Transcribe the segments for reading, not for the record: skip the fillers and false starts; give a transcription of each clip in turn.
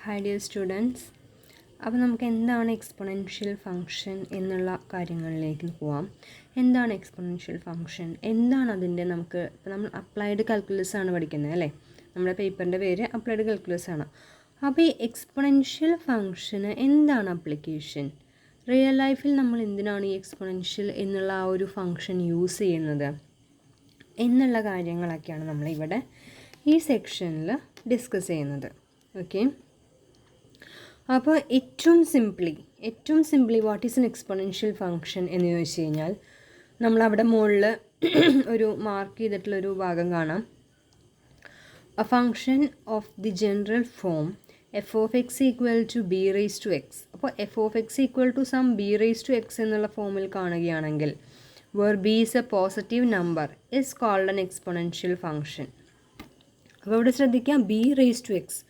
Hi dear students. അപ്പോൾ നമുക്ക് എന്താണ് എക്സ്പൊണൻഷ്യൽ ഫംഗ്ഷൻ എന്നുള്ള കാര്യങ്ങളിലേക്ക് പോവാം. എന്താണ് എക്സ്പൊണൻഷ്യൽ ഫംഗ്ഷൻ, എന്താണ് അതിൻ്റെ നമുക്ക് ഇപ്പോൾ നമ്മൾ അപ്ലൈഡ് കാൽക്കുലസ് ആണ് പഠിക്കുന്നത് അല്ലേ. നമ്മുടെ പേപ്പറിൻ്റെ പേര് അപ്ലൈഡ് കാൽക്കുലസ് ആണ്. അപ്പോൾ ഈ എക്സ്പൊണൻഷ്യൽ ഫംഗ്ഷന് എന്താണ് ആപ്ലിക്കേഷൻ, റിയൽ ലൈഫിൽ നമ്മൾ എന്തിനാണ് ഈ എക്സ്പൊണൻഷ്യൽ എന്നുള്ള ആ ഒരു ഫംഗ്ഷൻ യൂസ് ചെയ്യുന്നത് എന്നുള്ള കാര്യങ്ങളൊക്കെയാണ് നമ്മളിവിടെ ഈ സെക്ഷനിൽ ഡിസ്കസ് ചെയ്യുന്നത്. ഓക്കെ, അപ്പോൾ ഏറ്റവും simply what is N exponential function എന്ന് ചോദിച്ചു കഴിഞ്ഞാൽ നമ്മളവിടെ മുകളിൽ ഒരു മാർക്ക് ചെയ്തിട്ടുള്ളൊരു ഭാഗം കാണാം. A function of the general form f of X equal to B raise to x. അപ്പോൾ f of X equal to some b raise to x എന്നുള്ള ഫോമിൽ കാണുകയാണെങ്കിൽ where b is a positive number is called an exponential function. അപ്പോൾ ഇവിടെ ശ്രദ്ധിക്കാം, B raise to x.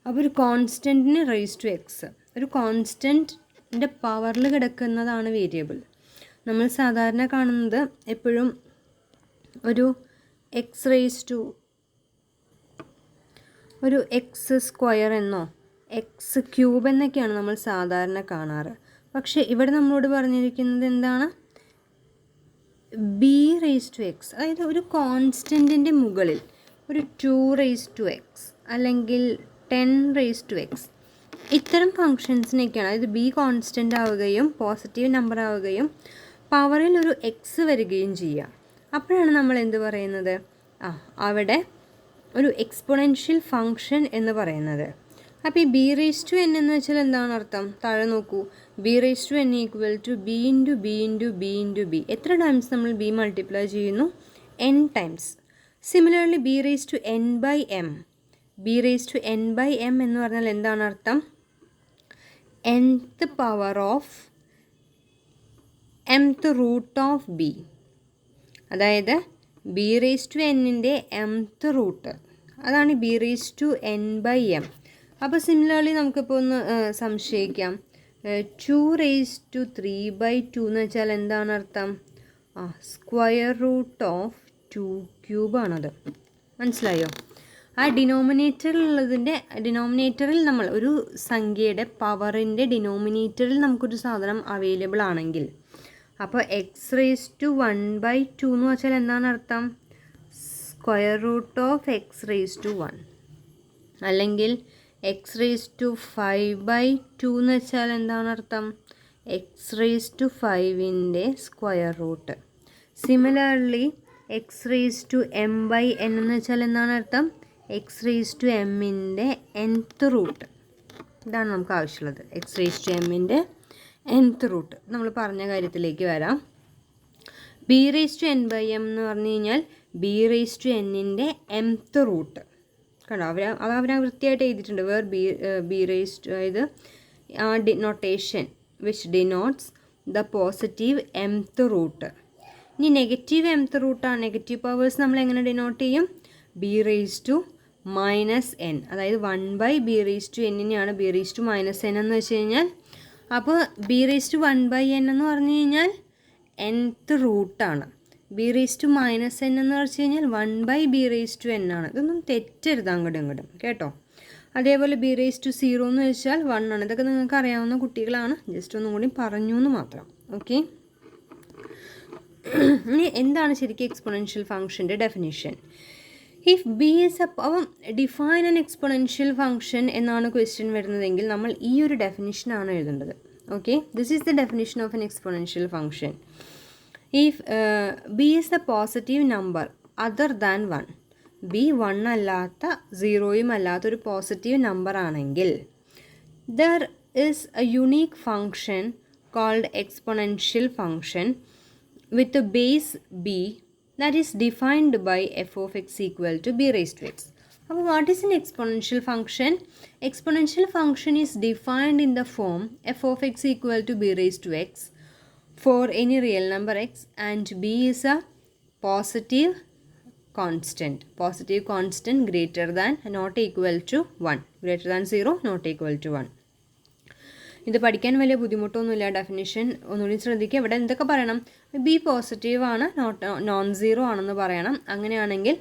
അപ്പോൾ ഒരു കോൺസ്റ്റൻറ്റിന് raise to X, ഒരു കോൺസ്റ്റൻറ്റിൻ്റെ പവറിൽ കിടക്കുന്നതാണ് വേരിയബിൾ. നമ്മൾ സാധാരണ കാണുന്നത് എപ്പോഴും ഒരു എക്സ് റേസ് ടു ഒരു എക്സ് സ്ക്വയർ എന്നോ എക്സ് ക്യൂബ് എന്നൊക്കെയാണ് നമ്മൾ സാധാരണ കാണാറ്. പക്ഷേ ഇവിടെ നമ്മളോട് പറഞ്ഞിരിക്കുന്നത് എന്താണ്, ബി റേസ് ടു എക്സ്, അതായത് ഒരു കോൺസ്റ്റൻറ്റിൻ്റെ മുകളിൽ ഒരു 2 റേസ് ടു എക്സ് അല്ലെങ്കിൽ 10 റേസ് ടു എക്സ്, ഇത്തരം ഫങ്ഷൻസിനൊക്കെയാണ്, അതായത് ബി കോൺസ്റ്റൻ്റ് ആവുകയും പോസിറ്റീവ് നമ്പർ ആവുകയും പവറിൽ ഒരു എക്സ് വരികയും ചെയ്യുക. അപ്പോഴാണ് നമ്മൾ എന്ത് പറയുന്നത്, അവിടെ ഒരു എക്സ്പൊണൻഷ്യൽ ഫങ്ഷൻ എന്ന് പറയുന്നത്. അപ്പോൾ ഈ ബി റേസ് ടു എൻ എന്ന് വെച്ചാൽ എന്താണ് അർത്ഥം, താഴെ നോക്കൂ, b raise to n equal to b into b into b into b. എത്ര ടൈംസ് നമ്മൾ ബി മൾട്ടിപ്ലൈ ചെയ്യുന്നു, n times. Similarly b raise to n by m, b raise to n by m എന്ന് പറഞ്ഞാൽ എന്താണ് അർത്ഥം, nth power of mth root of b, അതായത് b raise to എന്നിൻ്റെ mth root, അതാണ് b raise to n by m. അപ്പോൾ similarly നമുക്കിപ്പോൾ ഒന്ന് സംശയിക്കാം, 2 റേസ് ടു 3 ബൈ 2 എന്ന് വെച്ചാൽ എന്താണ് അർത്ഥം, സ്ക്വയർ റൂട്ട് ഓഫ് 2 ക്യൂബാണത്. മനസ്സിലായോ? ആ ഡിനോമിനേറ്ററിൽ നമ്മൾ ഒരു സംഖ്യയുടെ പവറിൻ്റെ ഡിനോമിനേറ്ററിൽ നമുക്കൊരു സാധനം അവൈലബിൾ ആണെങ്കിൽ, അപ്പോൾ എക്സ് റേസ് ടു 1 ബൈ 2 എന്ന് വെച്ചാൽ എന്താണ് അർത്ഥം, square root of x raise to 1, അല്ലെങ്കിൽ എക്സ് റേസ് ടു 5 ബൈ 2 എന്ന് വെച്ചാൽ എന്താണ് അർത്ഥം, എക്സ് റേസ് ടു 5ൻ്റെ square root. Similarly x raise to m by n എന്ന് വെച്ചാൽ എന്താണ് അർത്ഥം, എക്സ് റേസ് ടു എമ്മിൻ്റെ nth റൂട്ട്. ഇതാണ് നമുക്ക് ആവശ്യമുള്ളത്, എക്സ് റേസ് ടു എമ്മിൻ്റെ nth റൂട്ട്. നമ്മൾ പറഞ്ഞ കാര്യത്തിലേക്ക് വരാം. B raise to n by m എന്ന് പറഞ്ഞു കഴിഞ്ഞാൽ ബി റേസ് ടു എന്നിൻ്റെ mth റൂട്ട്. കണ്ടോ, അവർ വൃത്തിയായിട്ട് എഴുതിയിട്ടുണ്ട്, വേർ ബി റേസ് ടു, അതായത് notation which denotes the positive mth root. ഇനി നെഗറ്റീവ് mth റൂട്ടാണ്, നെഗറ്റീവ് പവേഴ്സ് നമ്മൾ എങ്ങനെ ഡിനോട്ട് ചെയ്യും, b raise to minus n, അതായത് 1 ബൈ ബി റേസ് ടു എന്നിനെയാണ് b raise to minus N എന്ന് വെച്ച് കഴിഞ്ഞാൽ. അപ്പോൾ b raise to 1 by n എന്ന് പറഞ്ഞു കഴിഞ്ഞാൽ nth റൂട്ടാണ്. B raise to minus N എന്ന് വെച്ച് കഴിഞ്ഞാൽ 1 by B raise to N ആണ്. ഇതൊന്നും തെറ്റരുത് അങ്ങോട്ടും കേട്ടോ. അതേപോലെ ബി റേസ് ടു 0 എന്ന് വെച്ചാൽ 1 ആണ്. ഇതൊക്കെ നിങ്ങൾക്ക് അറിയാവുന്ന കുട്ടികളാണ്, ജസ്റ്റ് ഒന്നും കൂടി പറഞ്ഞു എന്ന് മാത്രം. ഓക്കെ, ഇനി എന്താണ് ശരിക്കും എക്സ്പൊണൻഷ്യൽ ഫംഗ്ഷൻ്റെ ഡെഫിനിഷൻ. ഇഫ് ബി ഈസ് അപ്പം ഡിഫൈൻ ആൻ എക്സ്പൊണൻഷ്യൽ ഫംഗ്ഷൻ എന്നാണ് ക്വസ്റ്റ്യൻ വരുന്നതെങ്കിൽ നമ്മൾ ഈ ഒരു ഡെഫിനിഷനാണ് എഴുതേണ്ടത്. Okay, this is the definition of an exponential function. If b is a positive number other than 1, b 1 അല്ലാത്ത 0യും അല്ലാത്ത ഒരു പോസിറ്റീവ് നമ്പർ ആണെങ്കിൽ there is a unique function called exponential function with a base b that is defined by f of x equal to b raised to x. അപ്പോൾ what is an exponential function? Exponential function is defined in the form f of x equal to b raised to x for any real number x and b is a positive constant greater than not equal to 1, greater than 0 not equal to 1. ഇത് പഠിക്കാൻ വലിയ ബുദ്ധിമുട്ടൊന്നുമില്ല. Definition ഒന്നുകൂടി ശ്രദ്ധിക്കുക. ഇവിടെ എന്തൊക്കെ പറയണം, B positive ആണ്, നോൺ സീറോ ആണെന്ന് പറയണം. അങ്ങനെയാണെങ്കിൽ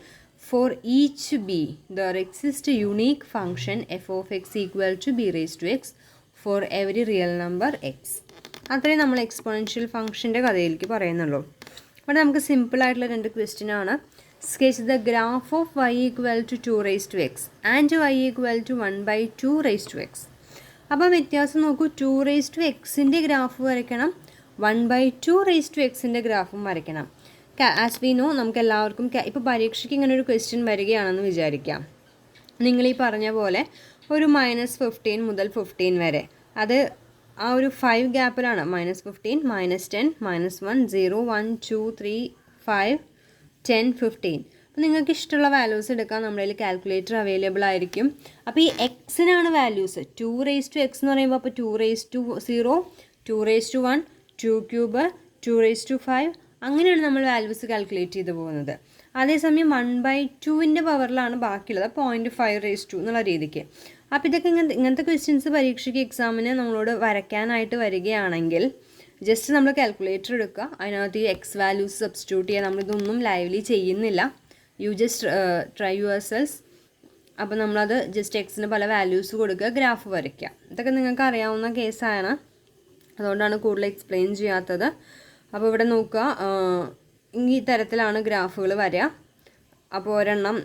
for each b there exists a unique function f of x equal to b raised to x for every real number x. അത്രയും നമ്മൾ എക്സ്പോണൻഷ്യൽ ഫംഗ്ഷൻ്റെ കഥയിലേക്ക് പറയുന്നുള്ളൂ. ഇവിടെ നമുക്ക് സിമ്പിളായിട്ടുള്ള രണ്ട് ക്വസ്റ്റ്യൻ ആണ്. Sketch the graph of y equal to 2 raise to x and y equal to 1/2 raise to x. അപ്പോൾ വ്യത്യാസം നോക്കൂ, 2 റേസ് ടു എക്സിൻ്റെ ഗ്രാഫ് വരയ്ക്കണം, 1/2 റേസ് ടു എക്സിൻ്റെ ഗ്രാഫും വരയ്ക്കണം. ആസ് വി നോ നമുക്ക് എല്ലാവർക്കും ഇപ്പോൾ പരീക്ഷയ്ക്ക് ഇങ്ങനെ ഒരു ക്വസ്റ്റ്യൻ വരികയാണെന്ന് വിചാരിക്കാം. നിങ്ങൾ ഈ പറഞ്ഞ പോലെ ഒരു -15 മുതൽ 15 വരെ, അത് ആ ഒരു 5 ഗ്യാപ്പിലാണ്. -15, -10, -1, 0, 1, 2, 3, 5, 10, 15. അപ്പോൾ നിങ്ങൾക്ക് ഇഷ്ടമുള്ള വാല്യൂസ് എടുക്കാൻ നമ്മുടെ കയ്യിൽ കാൽക്കുലേറ്റർ അവൈലബിൾ ആയിരിക്കും. അപ്പോൾ ഈ എക്സിനാണ് വാല്യൂസ്. 2 റേസ് ടു എക്സ് എന്ന് പറയുമ്പോൾ അപ്പോൾ 2 raise to 0, 2 raise to 1, 2 cube, 2 raise to 5, അങ്ങനെയാണ് നമ്മൾ വാല്യൂസ് കാൽക്കുലേറ്റ് ചെയ്ത് പോകുന്നത്. അതേസമയം 1/2ൻ്റെ പവറിലാണ് ബാക്കിയുള്ളത്, 0.5 റേസ് ടു എന്നുള്ള രീതിക്ക്. അപ്പോൾ ഇതൊക്കെ ഇങ്ങനത്തെ ക്വസ്റ്റ്യൻസ് പരീക്ഷയ്ക്ക് എക്സാമിന് നമ്മളോട് വരയ്ക്കാനായിട്ട് വരികയാണെങ്കിൽ ജസ്റ്റ് നമ്മൾ കാൽക്കുലേറ്റർ എടുക്കുക, അതിനകത്ത് ഈ എക്സ് വാല്യൂസ് സബ്സ്റ്റിറ്റ്യൂട്ട് ചെയ്യുക. നമ്മളിതൊന്നും ലൈവ്ലി ചെയ്യുന്നില്ല, you just try your cells. അപ്പോൾ നമ്മളത് ജസ്റ്റ് എക്സിന് പല വാല്യൂസ് കൊടുക്കുക, ഗ്രാഫ് വരയ്ക്കുക. ഇതൊക്കെ നിങ്ങൾക്ക് അറിയാവുന്ന കേസാണ്, അതുകൊണ്ടാണ് കൂടുതൽ എക്സ്പ്ലെയിൻ ചെയ്യാത്തത്. അപ്പോൾ ഇവിടെ നോക്കുക, ഈ തരത്തിലാണ് ഗ്രാഫുകൾ വരിക. അപ്പോൾ ഒരെണ്ണം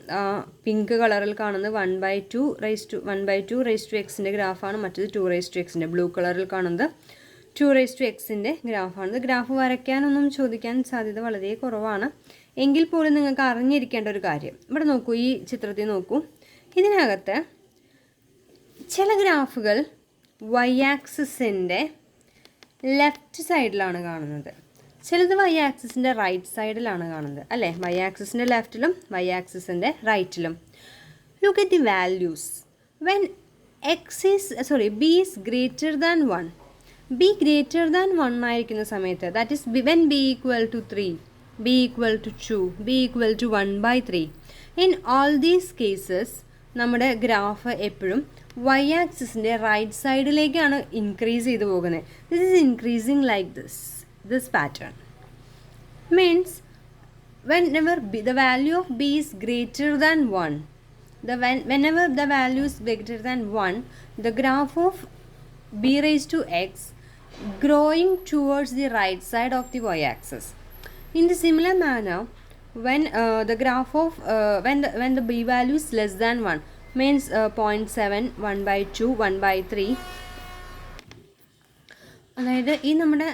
പിങ്ക് കളറിൽ കാണുന്നത് 1/2 റേസ് ടു എക്സിൻ്റെ ഗ്രാഫാണ്, മറ്റത് 2 റേസ് ടു എക്സിൻ്റെ. ബ്ലൂ കളറിൽ കാണുന്നത് 2 റേസ് ടു എക്സിൻ്റെ ഗ്രാഫാണ്. ഗ്രാഫ് വരയ്ക്കാനൊന്നും ചോദിക്കാൻ സാധ്യത വളരെ കുറവാണ്. എങ്കിൽ പോലും നിങ്ങൾക്ക് അറിഞ്ഞിരിക്കേണ്ട ഒരു കാര്യം, ഇവിടെ നോക്കൂ, ഈ ചിത്രത്തിൽ നോക്കൂ, ഇതിനകത്ത് ചില ഗ്രാഫുകൾ y ആക്സിസിൻ്റെ ലെഫ്റ്റ് സൈഡിലാണ് കാണുന്നത്, ചിലത് y ആക്സിസിൻ്റെ റൈറ്റ് സൈഡിലാണ് കാണുന്നത്, അല്ലേ? y ആക്സിസിൻ്റെ ലെഫ്റ്റിലും y ആക്സിസിൻ്റെ റൈറ്റിലും. Look at the values. When b is greater than 1, b greater than 1 ആയിരിക്കുന്ന സമയത്ത്, that is when b equal to 3, b equal to 2, b equal to 1/3. In all these cases നമ്മുടെ ഗ്രാഫ് എപ്പോഴും y ആക്സിസിൻ്റെ right സൈഡിലേക്കാണ് increase ചെയ്ത് പോകുന്നത്. This is increasing like this pattern. Means whenever the value of b is greater than 1, whenever the value is greater than 1, the graph of b raised to x growing towards the right side of the y axis. In the similar manner, when the graph of when the b value is less than 1, means 0.7, 1/2, 1/3, അതായത് ഈ നമ്മുടെ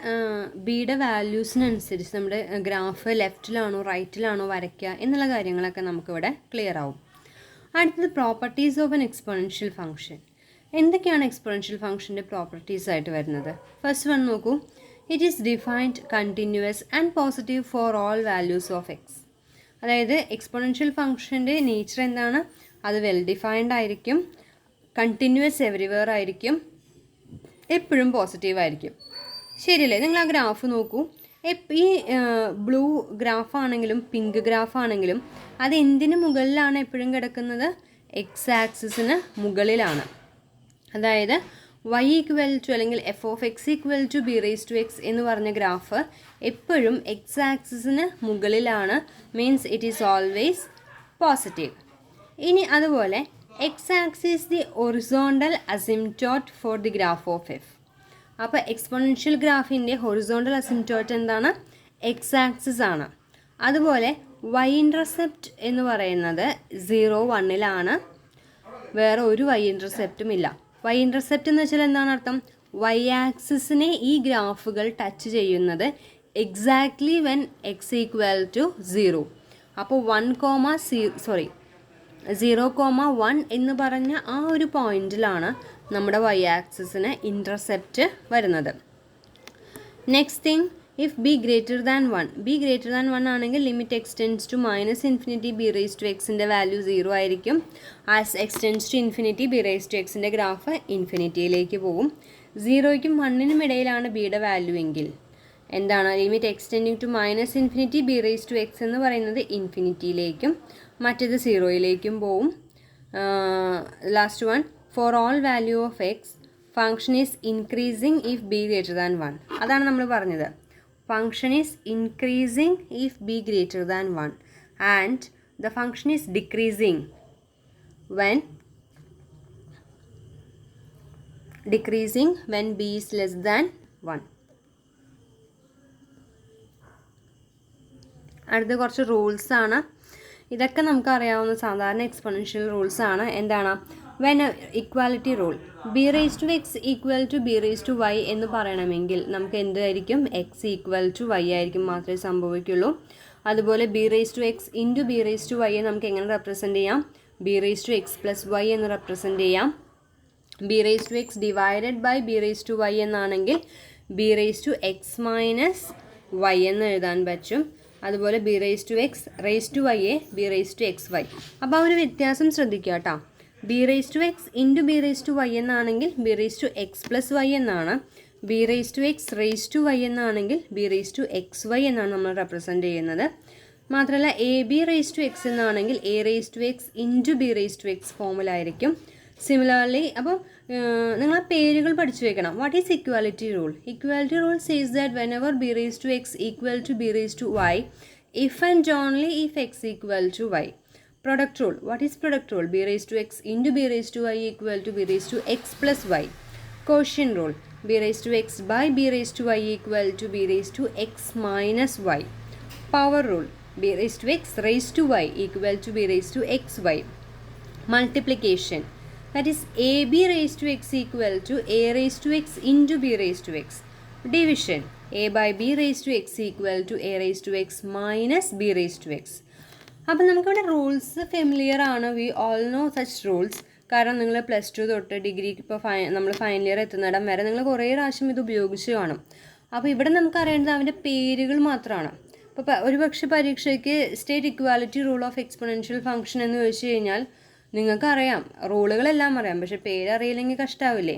ബിയുടെ വാല്യൂസിനനുസരിച്ച് നമ്മുടെ graph ലെഫ്റ്റിലാണോ റൈറ്റിലാണോ വരയ്ക്കുക എന്നുള്ള കാര്യങ്ങളൊക്കെ നമുക്കിവിടെ clear ആവും. അടുത്തത് properties of N exponential function. എന്തൊക്കെയാണ് എക്സ്പോണൻഷ്യൽ ഫംഗ്ഷൻ്റെ പ്രോപ്പർട്ടീസ് ആയിട്ട് വരുന്നത്? ഫസ്റ്റ് വൺ നോക്കൂ, it is defined continuous and positive for all values of X. അതായത് എക്സ്പോണൻഷ്യൽ ഫംഗ്ഷൻ്റെ നേച്ചർ എന്താണ്? അത് വെൽ ഡിഫൈൻഡ് ആയിരിക്കും, കണ്ടിന്യൂസ് എവരിവെയർ ആയിരിക്കും, എപ്പോഴും പോസിറ്റീവ് ആയിരിക്കും. ശരിയല്ലേ? നിങ്ങൾ ആ ഗ്രാഫ് നോക്കൂ. ഈ ബ്ലൂ ഗ്രാഫാണെങ്കിലും പിങ്ക് ഗ്രാഫാണെങ്കിലും അത് എന്തിന് മുകളിലാണ് എപ്പോഴും കിടക്കുന്നത്? എക്സ് ആക്സിസിന് മുകളിലാണ്. അതായത് y ഈക്വൽ ടു അല്ലെങ്കിൽ f of X equal to B raise to x എന്ന് പറഞ്ഞ ഗ്രാഫ് എപ്പോഴും എക്സ് ആക്സിസിന് മുകളിലാണ്. Means it is always positive. ഇനി അതുപോലെ x axis the horizontal asymptote for the graph of f. അപ്പോൾ എക്സ്പോണൻഷ്യൽ ഗ്രാഫിൻ്റെ ഹൊറിസോണ്ടൽ അസിംപ്റ്റോട്ട് എന്താണ്? എക്സ് ആക്സിസ് ആണ്. അതുപോലെ y ഇൻ്റർസെപ്റ്റ് എന്ന് പറയുന്നത് 0, 1ലാണ്. വേറെ ഒരു y ഇൻ്റർസെപ്റ്റും ഇല്ല. y ഇൻ്റർസെപ്റ്റ് എന്ന് വെച്ചാൽ എന്താണ് അർത്ഥം? y ആക്സിസിനെ ഈ ഗ്രാഫുകൾ ടച്ച് ചെയ്യുന്നത് exactly when x equal to 0. അപ്പോൾ 0,1 എന്ന് പറഞ്ഞ ആ ഒരു പോയിന്റിലാണ് നമ്മുടെ y ആക്സിസിന് ഇൻ്റർസെപ്റ്റ് വരുന്നത്. Next thing, if b greater than 1 ആണെങ്കിൽ limit extends to -∞ b raise to എക്സിൻ്റെ വാല്യൂ 0 ആയിരിക്കും. As extends to infinity b raise to എക്സിൻ്റെ ഗ്രാഫ് ഇൻഫിനിറ്റിയിലേക്ക് പോകും. 0ക്കും 1നും ഇടയിലാണ് ബിയുടെ വാല്യൂ എങ്കിൽ എന്താണ്? Limit extending to -∞ b raise to x എന്ന് പറയുന്നത് ഇൻഫിനിറ്റിയിലേക്കും മറ്റേത് 0യിലേക്കും പോവും. Last one, for all value of x function is increasing if b greater than 1. അതാണ് നമ്മൾ പറഞ്ഞത്. Function is increasing if b greater than 1 and the function is decreasing when b is less than 1. അടുത്ത കുറച്ച് rules ആണ്. ഇതൊക്കെ നമുക്കറിയാവുന്ന സാധാരണ exponential rules ആണ്. എന്താണ്? When equality rule B raise to X equal to B raise to Y എന്ന് പറയണമെങ്കിൽ നമുക്ക് എന്തായിരിക്കും? എക്സ് ഈക്വൽ ടു വൈ ആയിരിക്കും മാത്രമേ സംഭവിക്കുള്ളൂ. അതുപോലെ b raise to X into B raise to വൈയെ നമുക്ക് എങ്ങനെ റെപ്രസെൻറ്റ് ചെയ്യാം? B raise to X plus y എന്ന് റെപ്രസെൻറ്റ് ചെയ്യാം. B raise to x divided by B raise to Y എന്നാണെങ്കിൽ B raise to x minus y എന്ന് എഴുതാൻ പറ്റും. അതുപോലെ b raise to X raise to വൈയെ b raise to X y. അപ്പോൾ ആ ഒരു വ്യത്യാസം ശ്രദ്ധിക്കുക കേട്ടോ. B raise to X into B raise to Y എന്നാണെങ്കിൽ B raise to X plus Y എന്നാണ്. B raise to X raise to Y എന്നാണെങ്കിൽ B raise to X Y എന്നാണ് നമ്മൾ റെപ്രസെൻറ്റ് ചെയ്യുന്നത്. മാത്രമല്ല A B raise to X എന്നാണെങ്കിൽ A raise to X into B raise to X ഫോമിലായിരിക്കും. Similarly അപ്പോൾ നിങ്ങൾ ആ പേരുകൾ പഠിച്ചു വെക്കണം. What is equality rule? Equality rule says that whenever B raise to X equal to B raise to y if and only if x equal to y. Product rule. What is product rule? B raised to x into B raised to y equal to B raised to x plus y. Quotient rule. B raised to x by B raised to y equal to B raised to x minus y. Power rule. B raised to x raised to y equal to B raised to xy. Multiplication. That is AB raised to x equal to A raised to x into B raised to x. Division. A by B raised to x equal to A raised to x minus B raised to x. അപ്പം നമുക്കിവിടെ rules familiar ആണ്. We all no such rules. കാരണം നിങ്ങൾ plus two തൊട്ട് ഡിഗ്രിക്ക് ഇപ്പോൾ നമ്മൾ final year എത്തുന്നിടം വരെ നിങ്ങൾ കുറേ പ്രാവശ്യം ഇത് ഉപയോഗിച്ച് കാണും. അപ്പോൾ ഇവിടെ നമുക്കറിയേണ്ടത് അവൻ്റെ പേരുകൾ മാത്രമാണ്. അപ്പോൾ ഒരു പക്ഷേ പരീക്ഷയ്ക്ക് state equality rule of exponential function എന്ന് ചോദിച്ചു കഴിഞ്ഞാൽ നിങ്ങൾക്കറിയാം, റൂളുകളെല്ലാം അറിയാം, പക്ഷേ പേരറിയില്ലെങ്കിൽ കഷ്ടാവില്ലേ?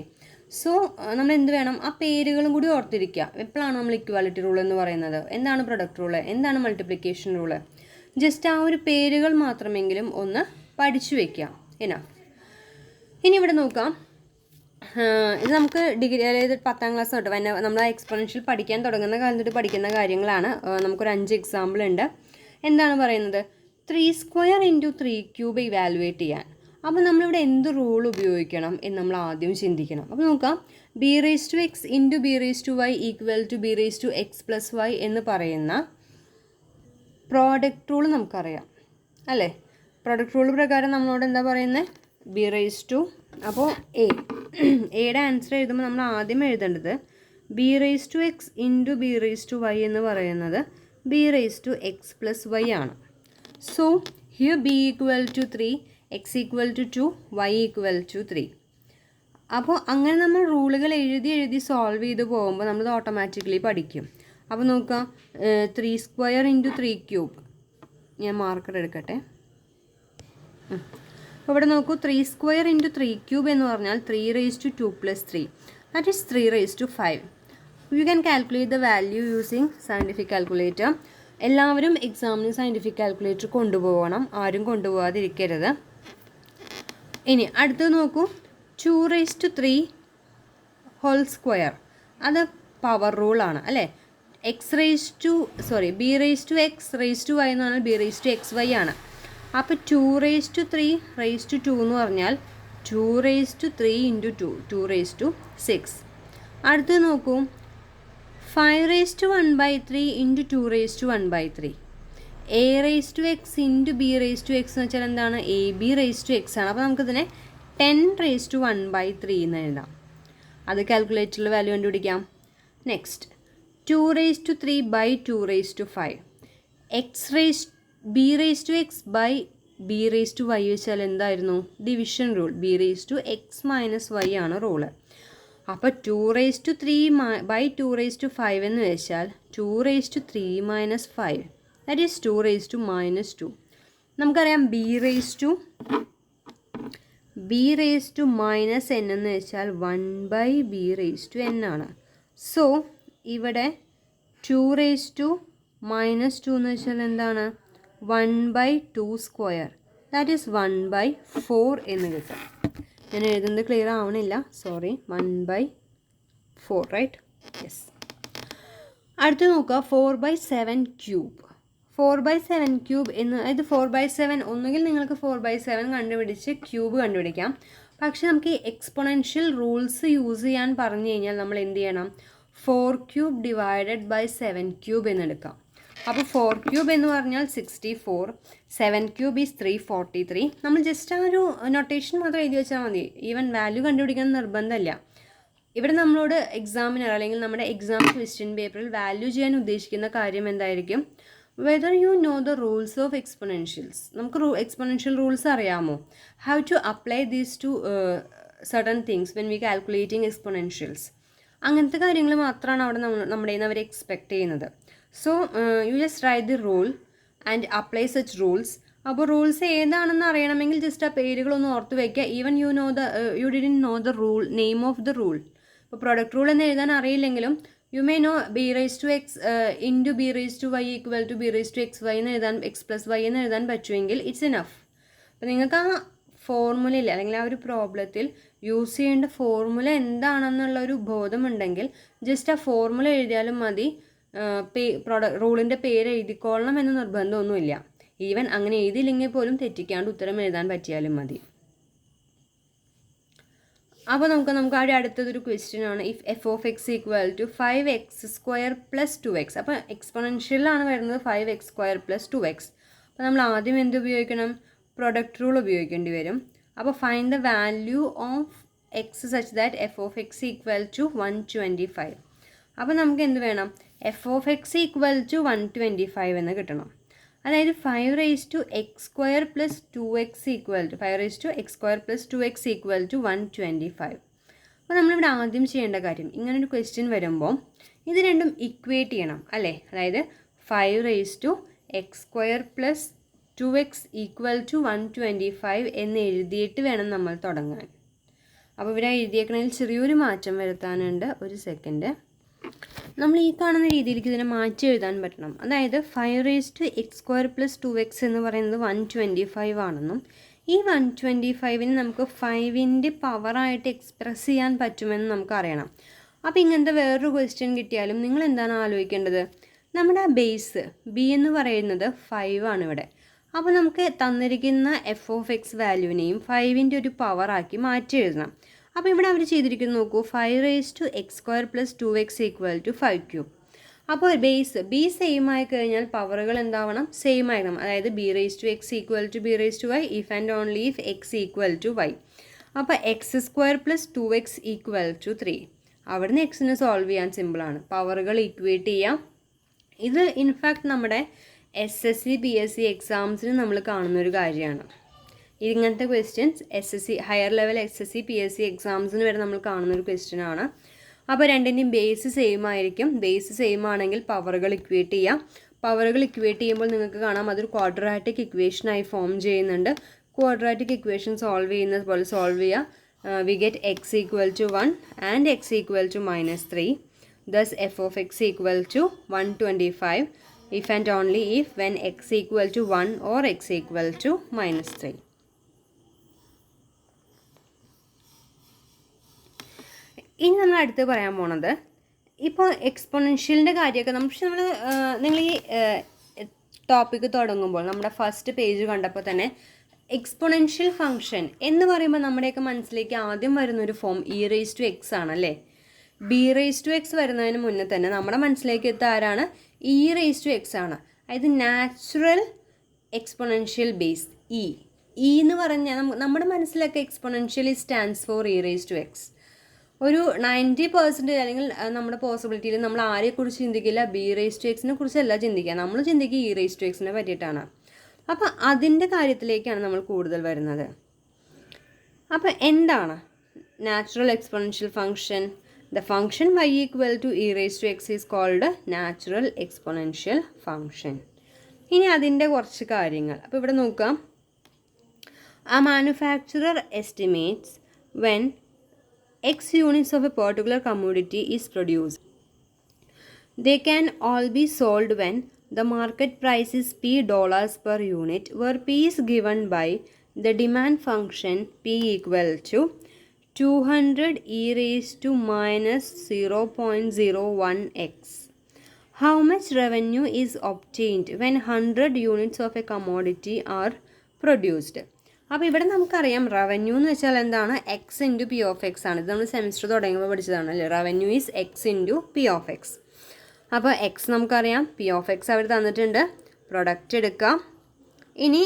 സോ നമ്മൾ എന്ത് വേണം? ആ പേരുകളും കൂടി ഓർത്തിരിക്കുക. എപ്പോഴാണ് നമ്മൾ ഇക്വാലിറ്റി റൂൾ എന്ന് പറയുന്നത്? എന്താണ് പ്രൊഡക്റ്റ് റൂള്? എന്താണ് മൾട്ടിപ്ലിക്കേഷൻ റൂള്? ജസ്റ്റ് ആ ഒരു പേരുകൾ മാത്രമെങ്കിലും ഒന്ന് പഠിച്ചു വയ്ക്കാം. ഇനഫ്. ഇനി ഇവിടെ നോക്കാം. ഇത് നമുക്ക് ഡിഗ്രി അതായത് 10ാം ക്ലാസ് തൊട്ട് നമ്മൾ എക്സ്പൊണൻഷ്യൽ പഠിക്കാൻ തുടങ്ങുന്ന കാലം തൊട്ട് പഠിക്കുന്ന കാര്യങ്ങളാണ്. നമുക്കൊരു 5 എക്സാമ്പിൾ ഉണ്ട്. എന്താണ് പറയുന്നത്? 3 സ്ക്വയർ ഇൻറ്റു 3 ക്യൂബ് ഇവാലുവേറ്റ് ചെയ്യാൻ. അപ്പോൾ നമ്മളിവിടെ എന്ത് റൂൾ ഉപയോഗിക്കണം എന്ന് നമ്മൾ ആദ്യം ചിന്തിക്കണം. അപ്പോൾ നോക്കാം. B raise to X into B raise to y equal to B raise to X plus y എന്ന് പറയുന്ന പ്രോഡക്റ്റ് റൂൾ നമുക്കറിയാം അല്ലേ? പ്രോഡക്റ്റ് റൂൾ പ്രകാരം നമ്മളോട് എന്താ പറയുന്നത്? ബി റേസ് ടു, അപ്പോൾ എയുടെ ആൻസർ എഴുതുമ്പോൾ നമ്മൾ ആദ്യം എഴുതേണ്ടത് B raise to X into B raise to Y എന്ന് പറയുന്നത് B raise to X plus Y ആണ്. So here B equal to 3, X equal to 2, Y equal to 3. അപ്പോൾ അങ്ങനെ നമ്മൾ റൂളുകൾ എഴുതി സോൾവ് ചെയ്ത് പോകുമ്പോൾ നമ്മളത് ഓട്ടോമാറ്റിക്കലി പഠിക്കും. അപ്പോൾ നോക്കാം. 3 സ്ക്വയർ ഇൻറ്റു 3 ക്യൂബ്. ഞാൻ മാർക്കർ എടുക്കട്ടെ. അപ്പോൾ ഇവിടെ നോക്കൂ. 3 സ്ക്വയർ ഇൻറ്റു 3 ക്യൂബ് എന്ന് പറഞ്ഞാൽ 3 raise to 2 plus 3. That is 3 raise to 5. You can calculate the value using scientific calculator. എല്ലാവരും എക്സാമിന് സയൻറ്റിഫിക് കാൽക്കുലേറ്റർ കൊണ്ടുപോകണം. ആരും കൊണ്ടുപോകാതിരിക്കരുത്. ഇനി അടുത്തത് നോക്കൂ. 2 റേസ് ടു 3 ഹോൾ സ്ക്വയർ. അത് പവർ റൂളാണ് അല്ലേ? B raise to X raise to Y എന്ന് പറഞ്ഞാൽ B raise to X y ആണ്. അപ്പോൾ 2 റേസ് ടു 3 റേസ് ടു 2 എന്ന് പറഞ്ഞാൽ 2 raise to 3 into 2 raise to 6. അടുത്ത് നോക്കൂ. 5 raise to 1/3 into 2 raise to 1/3. A raise to X into B raise to x എന്ന് വെച്ചാൽ എന്താണ്? A B raise to x ആണ്. അപ്പോൾ നമുക്കിതിനെ 10 റേസ് ടു 1/3 എന്ന് എഴുതാം. അത് കാൽക്കുലേറ്ററിൽ വാല്യൂ കണ്ടുപിടിക്കാം. Next 2 raise to 3 by 2 raise to 5. B raise to x by B raise to y വെച്ചാൽ എന്തായിരുന്നു? Division rule. B raise to x minus y ആണ് റൂള്. അപ്പോൾ 2 raise to 3 by 2 raise to 5 എന്ന് വെച്ചാൽ 2 raise to 3 minus 5. That is 2 raise to minus 2. നമുക്കറിയാം B raise to minus N എന്ന് വെച്ചാൽ 1 by B raise to N ആണ്. So ഇവിടെ 2 raise to minus 2 എന്ന് വെച്ചാൽ എന്താണ്? 1/2 സ്ക്വയർ. ദാറ്റ് ഈസ് 1/4 എന്ന് കിട്ടും. ഞാൻ എഴുതുന്നത് ക്ലിയർ ആവണില്ല, സോറി. 1/4 റൈറ്റ്? യെസ്. അടുത്ത് നോക്കുക. 4/7 ക്യൂബ്. 4/7 ക്യൂബ് എന്ന്, അതായത് 4/7 ഒന്നുകിൽ നിങ്ങൾക്ക് 4/7 കണ്ടുപിടിച്ച് ക്യൂബ് കണ്ടുപിടിക്കാം. പക്ഷെ നമുക്ക് ഈ എക്സ്പൊണൻഷ്യൽ റൂൾസ് യൂസ് ചെയ്യാൻ പറഞ്ഞു കഴിഞ്ഞാൽ നമ്മൾ എന്ത് ചെയ്യണം? 4 ക്യൂബ് ഡിവൈഡഡ് ബൈ 7 ക്യൂബ് എന്നെടുക്കാം. അപ്പോൾ 4 ക്യൂബ് എന്ന് പറഞ്ഞാൽ 64, 7 ക്യൂബ് ഈസ് 343. നമ്മൾ ജസ്റ്റ് ആ ഒരു നൊട്ടേഷൻ മാത്രം എഴുതി വെച്ചാൽ മതി. ഈവൻ വാല്യൂ കണ്ടുപിടിക്കാൻ നിർബന്ധമില്ല. ഇവിടെ നമ്മളോട് എക്സാമിനർ അല്ലെങ്കിൽ നമ്മുടെ എക്സാം ക്വസ്റ്റ്യൻ പേപ്പറിൽ വാല്യൂ ചെയ്യാൻ ഉദ്ദേശിക്കുന്ന കാര്യം എന്തായിരിക്കും? Whether you know the rules of exponentials. നമുക്ക് എക്സ്പൊണൻഷ്യൽ റൂൾസ് അറിയാമോ? How to apply these to certain things when we calculating exponentials. അങ്ങനത്തെ കാര്യങ്ങൾ മാത്രമാണ് അവിടെ നമ്മുടെ നിന്ന് അവർ എക്സ്പെക്ട് ചെയ്യുന്നത്. So you just write the rule and apply such rules. അപ്പോൾ റൂൾസ് ഏതാണെന്ന് അറിയണമെങ്കിൽ ജസ്റ്റ് ആ പേരുകളൊന്ന് ഓർത്ത് വയ്ക്കുക. Even you didn't know the rule, name of the rule. ഇപ്പോൾ പ്രൊഡക്റ്റ് റൂൾ എന്ന് എഴുതാൻ അറിയില്ലെങ്കിലും U may know b/x into b/y equal to b/xy എന്ന് എഴുതാൻ, x+y എന്ന് എഴുതാൻ പറ്റുമെങ്കിൽ ഇറ്റ്സ് ഇനഫ്. അപ്പോൾ നിങ്ങൾക്ക് ആ ഫോർമുലയിൽ അല്ലെങ്കിൽ ആ ഒരു പ്രോബ്ലത്തിൽ യൂസ് ചെയ്യേണ്ട ഫോർമുല എന്താണെന്നുള്ള ഒരു ബോധമുണ്ടെങ്കിൽ ജസ്റ്റ് ആ ഫോർമുല എഴുതിയാലും മതി. റൂളിൻ്റെ പേര് എഴുതിക്കൊള്ളണം എന്ന് നിർബന്ധമൊന്നുമില്ല. ഈവൻ അങ്ങനെ എഴുതിയില്ലെങ്കിൽ പോലും തെറ്റിക്കാണ്ട് ഉത്തരം എഴുതാൻ പറ്റിയാലും മതി. അപ്പോൾ നമുക്ക് അവിടെ അടുത്തതൊരു ക്വസ്റ്റ്യൻ ആണ്. If f(x) equal to 5x² + 2x. അപ്പോൾ എക്സ്പൊണൻഷ്യലാണ് വരുന്നത് 5x² + 2x. അപ്പോൾ നമ്മൾ ആദ്യം എന്ത് ഉപയോഗിക്കണം? പ്രൊഡക്റ്റ് റൂൾ ഉപയോഗിക്കേണ്ടി വരും. അപ്പോൾ find the value of x such that f(x) equal to 125. അപ്പോൾ നമുക്ക് എന്ത് വേണം? f(x) ഈക്വൽ ടു 125 എന്ന് കിട്ടണം. അതായത് 5x² + 2x equal to 5x² + 2x equal to 125. അപ്പോൾ നമ്മളിവിടെ ആദ്യം ചെയ്യേണ്ട കാര്യം, ഇങ്ങനൊരു ക്വസ്റ്റ്യൻ വരുമ്പോൾ ഇത് രണ്ടും ഇക്വേറ്റ് ചെയ്യണം അല്ലേ? അതായത് 5x² + 2x ഈക്വൽ ടു 125 എന്ന് എഴുതിയിട്ട് വേണം നമ്മൾ തുടങ്ങാൻ. അപ്പോൾ ഇവിടെ എഴുതിയേക്കണതിൽ ചെറിയൊരു മാറ്റം വരുത്താനുണ്ട്. ഒരു സെക്കൻഡ്. നമ്മൾ ഈ കാണുന്ന രീതിയിലേക്ക് ഇതിനെ മാറ്റി എഴുതാൻ പറ്റണം. അതായത് 5x² + 2x എന്ന് പറയുന്നത് 125 ആണെന്നും ഈ 125ന് നമുക്ക് 5ൻ്റെ പവറായിട്ട് എക്സ്പ്രസ് ചെയ്യാൻ പറ്റുമെന്ന് നമുക്കറിയണം. അപ്പോൾ ഇങ്ങനത്തെ വേറൊരു ക്വസ്റ്റ്യൻ കിട്ടിയാലും നിങ്ങൾ എന്താണ് ആലോചിക്കേണ്ടത്? നമ്മുടെ ആ ബേസ് b എന്ന് പറയുന്നത് 5 ആണ് ഇവിടെ. അപ്പോൾ നമുക്ക് തന്നിരിക്കുന്ന f(x) വാല്യൂവിനെയും 5ൻ്റെ ഒരു പവറാക്കി മാറ്റി എഴുതണം. അപ്പോൾ ഇവിടെ അവർ ചെയ്തിരിക്കുന്നത് നോക്കൂ, 5x² + 2x equal to 5 cube. അപ്പോൾ ബേസ് b സെയിം ആയി കഴിഞ്ഞാൽ പവറുകൾ എന്താവണം? സെയിം ആയിരിക്കണം. അതായത് b/x equal to b/y if and only if x equal to y. അപ്പോൾ x² + 2x ഈക്വൽ ടു 3. അവിടുന്ന് എക്സിന് സോൾവ് ചെയ്യാൻ സിമ്പിളാണ്. പവറുകൾ ഇക്വേറ്റ് ചെയ്യാം. ഇത് ഇൻഫാക്ട് നമ്മുടെ SSC PSC എക്സാംസിന് നമ്മൾ കാണുന്നൊരു കാര്യമാണ്. ഇങ്ങനത്തെ questions higher level SSC PSC എക്സാംസിന് വരെ നമ്മൾ കാണുന്നൊരു ക്വസ്റ്റ്യൻ ആണ്. അപ്പോൾ രണ്ടിൻ്റെയും ബേസ് സെയിം ആയിരിക്കും. ബേസ് സെയിം ആണെങ്കിൽ പവറുകൾ ഇക്വേറ്റ് ചെയ്യാം. പവറുകൾ ഇക്വേറ്റ് ചെയ്യുമ്പോൾ നിങ്ങൾക്ക് കാണാം അതൊരു ക്വാഡ്രാറ്റിക് ഇക്വേഷനായി ഫോം ചെയ്യുന്നുണ്ട്. ക്വാഡ്രാറ്റിക് ഇക്വേഷൻ സോൾവ് ചെയ്യുന്നത് പോലെ സോൾവ് ചെയ്യുക. We get x equal to 1 and x equal to -3. Thus f(x) equal to 125 if and only if when x equal to 1 or x equal to -3. ഇനി നമ്മൾ അടുത്ത് പറയാൻ പോണത്, ഇപ്പോൾ എക്സ്പൊണൻഷ്യലിൻ്റെ കാര്യമൊക്കെ നിങ്ങൾ ഈ ടോപ്പിക്ക് തുടങ്ങുമ്പോൾ നമ്മുടെ ഫസ്റ്റ് പേജ് കണ്ടപ്പോൾ തന്നെ എക്സ്പൊണൻഷ്യൽ ഫംഗ്ഷൻ എന്ന് പറയുമ്പോൾ നമ്മുടെയൊക്കെ മനസ്സിലേക്ക് ആദ്യം വരുന്നൊരു ഫോം e⁻x ആണല്ലേ. b⁻x വരുന്നതിന് മുന്നേ തന്നെ നമ്മുടെ മനസ്സിലേക്ക് എത്തുക ആരാണ്? e⁻x ആണ്. അതായത് നാച്ചുറൽ എക്സ്പൊണൻഷ്യൽ ബേസ് e എന്ന് പറഞ്ഞാൽ നമ്മുടെ മനസ്സിലൊക്കെ എക്സ്പൊണൻഷ്യലി സ്റ്റാൻഡ്സ് ഫോർ e⁻x. ഒരു 90% അല്ലെങ്കിൽ നമ്മുടെ പോസിബിലിറ്റിയിൽ നമ്മൾ ആരെക്കുറിച്ച് ചിന്തിക്കില്ല? b⁻xനെ കുറിച്ചല്ല ചിന്തിക്കുക. നമ്മൾ ചിന്തിക്കുക e⁻xനെ പറ്റിയിട്ടാണ്. അപ്പോൾ അതിൻ്റെ കാര്യത്തിലേക്കാണ് നമ്മൾ കൂടുതൽ വരുന്നത്. അപ്പോൾ എന്താണ് natural exponential function? The function y equal to e⁻x is called natural exponential function. ഇനി അതിൻ്റെ കുറച്ച് കാര്യങ്ങൾ. അപ്പോൾ ഇവിടെ നോക്കാം. A manufacturer estimates when x units of a particular commodity is produced. They can all be sold when the market price is $p per unit, where p is given by the demand function p equal to 200 e⁻⁻01x. How much revenue is obtained when 100 units of a commodity are produced? അപ്പോൾ ഇവിടെ നമുക്കറിയാം revenue എന്ന് വെച്ചാൽ എന്താണ്, X into P of X ആണ്. ഇത് നമ്മൾ semester തുടങ്ങുമ്പോൾ പഠിച്ചതാണ് അല്ലേ. Revenue is X into P of X. അപ്പോൾ എക്സ് നമുക്കറിയാം, പി ഓഫ് എക്സ് അവർ തന്നിട്ടുണ്ട്, പ്രൊഡക്റ്റ് എടുക്കാം. ഇനി